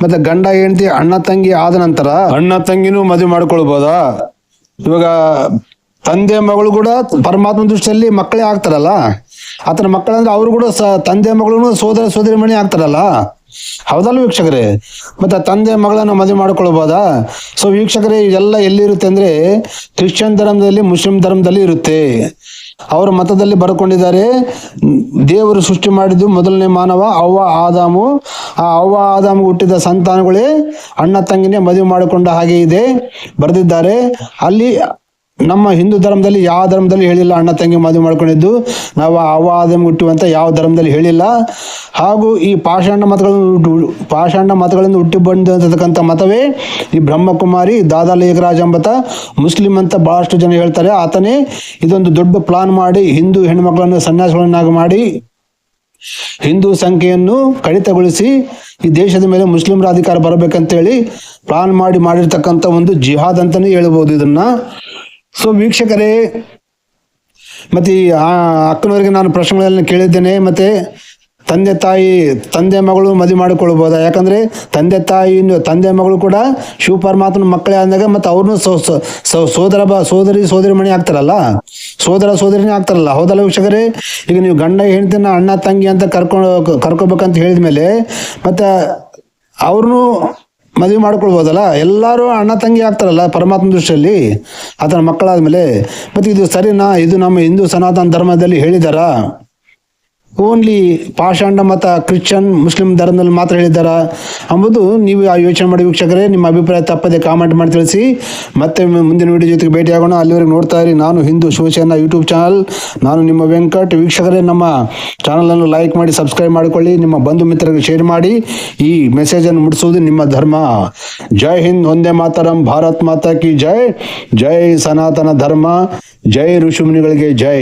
ಮತ್ತೆ ಗಂಡ ಹೆಂಡತಿ ಅಣ್ಣ ತಂಗಿ ಆದ ನಂತರ ಅಣ್ಣ ತಂಗಿನೂ ಮದುವೆ ಮಾಡ್ಕೊಳ್ಬೋದಾ? ಇವಾಗ ತಂದೆ ಮಗಳು ಕೂಡ ಪರಮಾತ್ಮ ದೃಷ್ಟಿಯಲ್ಲಿ ಮಕ್ಕಳೇ ಆಗ್ತಾರಲ್ಲ. ಆತರ ಮಕ್ಕಳಂದ್ರೆ ಅವರು ಕೂಡ ತಂದೆ ಮಗಳು ಸೋದರಿ ಮಣಿ ಆಗ್ತಾರಲ್ಲ. ಹೌದಲ್ಲ ವೀಕ್ಷಕರೇ? ಮತ್ತೆ ತಂದೆ ಮಗಳನ್ನ ಮದುವೆ ಮಾಡ್ಕೊಳ್ಬೋದಾ? ಸೊ ವೀಕ್ಷಕರೇ, ಇದೆಲ್ಲ ಎಲ್ಲಿರುತ್ತೆ ಅಂದ್ರೆ ಕ್ರಿಶ್ಚಿಯನ್ ಧರ್ಮದಲ್ಲಿ, ಮುಸ್ಲಿಂ ಧರ್ಮದಲ್ಲಿ ಇರುತ್ತೆ. ಅವರ ಮತದಲ್ಲಿ ಬರ್ಕೊಂಡಿದ್ದಾರೆ, ದೇವರು ಸೃಷ್ಟಿ ಮಾಡಿದ್ದು ಮೊದಲನೇ ಮಾನವ ಅವ್ವ ಆದಾಮು. ಆ ಅವ್ವ ಆದಾಮು ಹುಟ್ಟಿದ ಸಂತಾನಗಳೇ ಅಣ್ಣ ತಂಗಿನೇ ಮದುವೆ ಮಾಡಿಕೊಂಡ ಹಾಗೆ ಇದೆ ಬರೆದಿದ್ದಾರೆ. ಅಲ್ಲಿ ನಮ್ಮ ಹಿಂದೂ ಧರ್ಮದಲ್ಲಿ ಯಾವ ಧರ್ಮದಲ್ಲಿ ಹೇಳಿಲ್ಲ ಅಣ್ಣ ತಂಗಿ ಮದುವೆ ಮಾಡ್ಕೊಂಡಿದ್ದು, ನಾವು ಆವಾದಂ ಹುಟ್ಟುವಂತ ಯಾವ ಧರ್ಮದಲ್ಲಿ ಹೇಳಿಲ್ಲ. ಹಾಗೂ ಈ ಪಾಷಾಂಡ ಮತಗಳಿಂದ ಹುಟ್ಟಿ ಬಂದಿರತಕ್ಕಂಥ ಮತವೇ ಈ ಬ್ರಹ್ಮಕುಮಾರಿ ದಾದಾ ಲೇಖರಾಜ್ ಎಂಬತ ಮುಸ್ಲಿಂ ಅಂತ ಬಹಳಷ್ಟು ಜನ ಹೇಳ್ತಾರೆ. ಆತನೇ ಇದೊಂದು ದೊಡ್ಡ ಪ್ಲಾನ್ ಮಾಡಿ ಹಿಂದೂ ಹೆಣ್ಮಕ್ಳನ್ನು ಸನ್ಯಾಸಿಗಳನ್ನಾಗಿ ಮಾಡಿ ಹಿಂದೂ ಸಂಖ್ಯೆಯನ್ನು ಕಡಿತಗೊಳಿಸಿ ಈ ದೇಶದ ಮೇಲೆ ಮುಸ್ಲಿಮರ ಅಧಿಕಾರ ಬರಬೇಕಂತೇಳಿ ಪ್ಲಾನ್ ಮಾಡಿರ್ತಕ್ಕಂಥ ಒಂದು ಜಿಹಾದ್ ಅಂತಾನೆ ಹೇಳ್ಬೋದು ಇದನ್ನ. ಸೊ ವೀಕ್ಷಕರೇ, ಮತ್ತೆ ಈ ಅಕ್ಕನವರಿಗೆ ನಾನು ಪ್ರಶ್ನೆಗಳನ್ನ ಕೇಳಿದ್ದೇನೆ. ಮತ್ತೆ ತಂದೆ ಮಗಳು ಮದುವೆ ಮಾಡಿಕೊಳ್ಬೋದಾ? ಯಾಕಂದ್ರೆ ತಂದೆ ಮಗಳು ಕೂಡ ಶಿವ ಪರಮಾತ್ಮನ ಮಕ್ಕಳೇ ಆದಾಗ ಮತ್ತೆ ಅವ್ರನ್ನೂ ಸೋದರಿ ಮಣಿ ಆಗ್ತಾರಲ್ಲ, ಸೋದರಿನೇ ಆಗ್ತಾರಲ್ಲ. ಹೌದಲ್ಲ ವೀಕ್ಷಕರೇ? ಈಗ ನೀವು ಗಂಡ ಹೆಂಡತಿನ ಅಣ್ಣ ತಂಗಿ ಅಂತ ಕರ್ಕೋಬೇಕಂತ ಹೇಳಿದ್ಮೇಲೆ ಮತ್ತೆ ಅವ್ರನ್ನೂ ಮದುವೆ ಮಾಡ್ಕೊಳ್ಬೋದಲ್ಲ. ಎಲ್ಲರೂ ಅಣ್ಣ ತಂಗಿ ಆಗ್ತಾರಲ್ಲ ಪರಮಾತ್ಮ ದೃಷ್ಟಿಯಲ್ಲಿ ಆತನ ಮಕ್ಕಳಾದ್ಮೇಲೆ. ಮತ್ತೆ ಇದು ಸರಿನಾ? ಇದು ನಮ್ಮ ಹಿಂದೂ ಸನಾತನ ಧರ್ಮದಲ್ಲಿ ಹೇಳಿದಾರ? ಓನ್ಲಿ ಪಾಷಾಂಡ ಮತ ಕ್ರಿಶ್ಚಿಯನ್ ಮುಸ್ಲಿಂ ಧರ್ಮದಲ್ಲಿ ಮಾತ್ರ ಹೇಳಿದ್ದಾರಾ ಎಂಬುದು ನೀವು ಯೋಚನೆ ಮಾಡಿ ವೀಕ್ಷಕರೇ. ನಿಮ್ಮ ಅಭಿಪ್ರಾಯ ತಪ್ಪದೆ ಕಾಮೆಂಟ್ ಮಾಡಿ ತಿಳಿಸಿ. ಮತ್ತೆ ಮುಂದಿನ ವಿಡಿಯೋ ಜೊತೆಗೆ ಭೇಟಿಯಾಗೋಣ. ಅಲ್ಲಿವರೆಗೆ ನೋಡ್ತಾ ಇರಿ ನಾನು ಹಿಂದೂ ಶಿವಸೇನಾ ಯೂಟ್ಯೂಬ್ ಚಾನಲ್. ನಾನು ನಿಮ್ಮ ವೆಂಕಟ್. ವೀಕ್ಷಕರೇ, ನಮ್ಮ ಚಾನಲನ್ನು ಲೈಕ್ ಮಾಡಿ ಸಬ್ಸ್ಕ್ರೈಬ್ ಮಾಡಿಕೊಳ್ಳಿ. ನಿಮ್ಮ ಬಂಧು ಮಿತ್ರರಿಗೆ ಶೇರ್ ಮಾಡಿ. ಈ ಮೆಸೇಜನ್ನು ಮುಟ್ಟಿಸುವುದು ನಿಮ್ಮ ಧರ್ಮ. ಜೈ ಹಿಂದ್, ವಂದೇ ಮಾತರಂ, ಭಾರತ್ ಮಾತಾ ಕಿ ಜೈ. ಜೈ ಸನಾತನ ಧರ್ಮ, ಜೈ ಋಷಿಮುನಿಗಳಿಗೆ ಜೈ.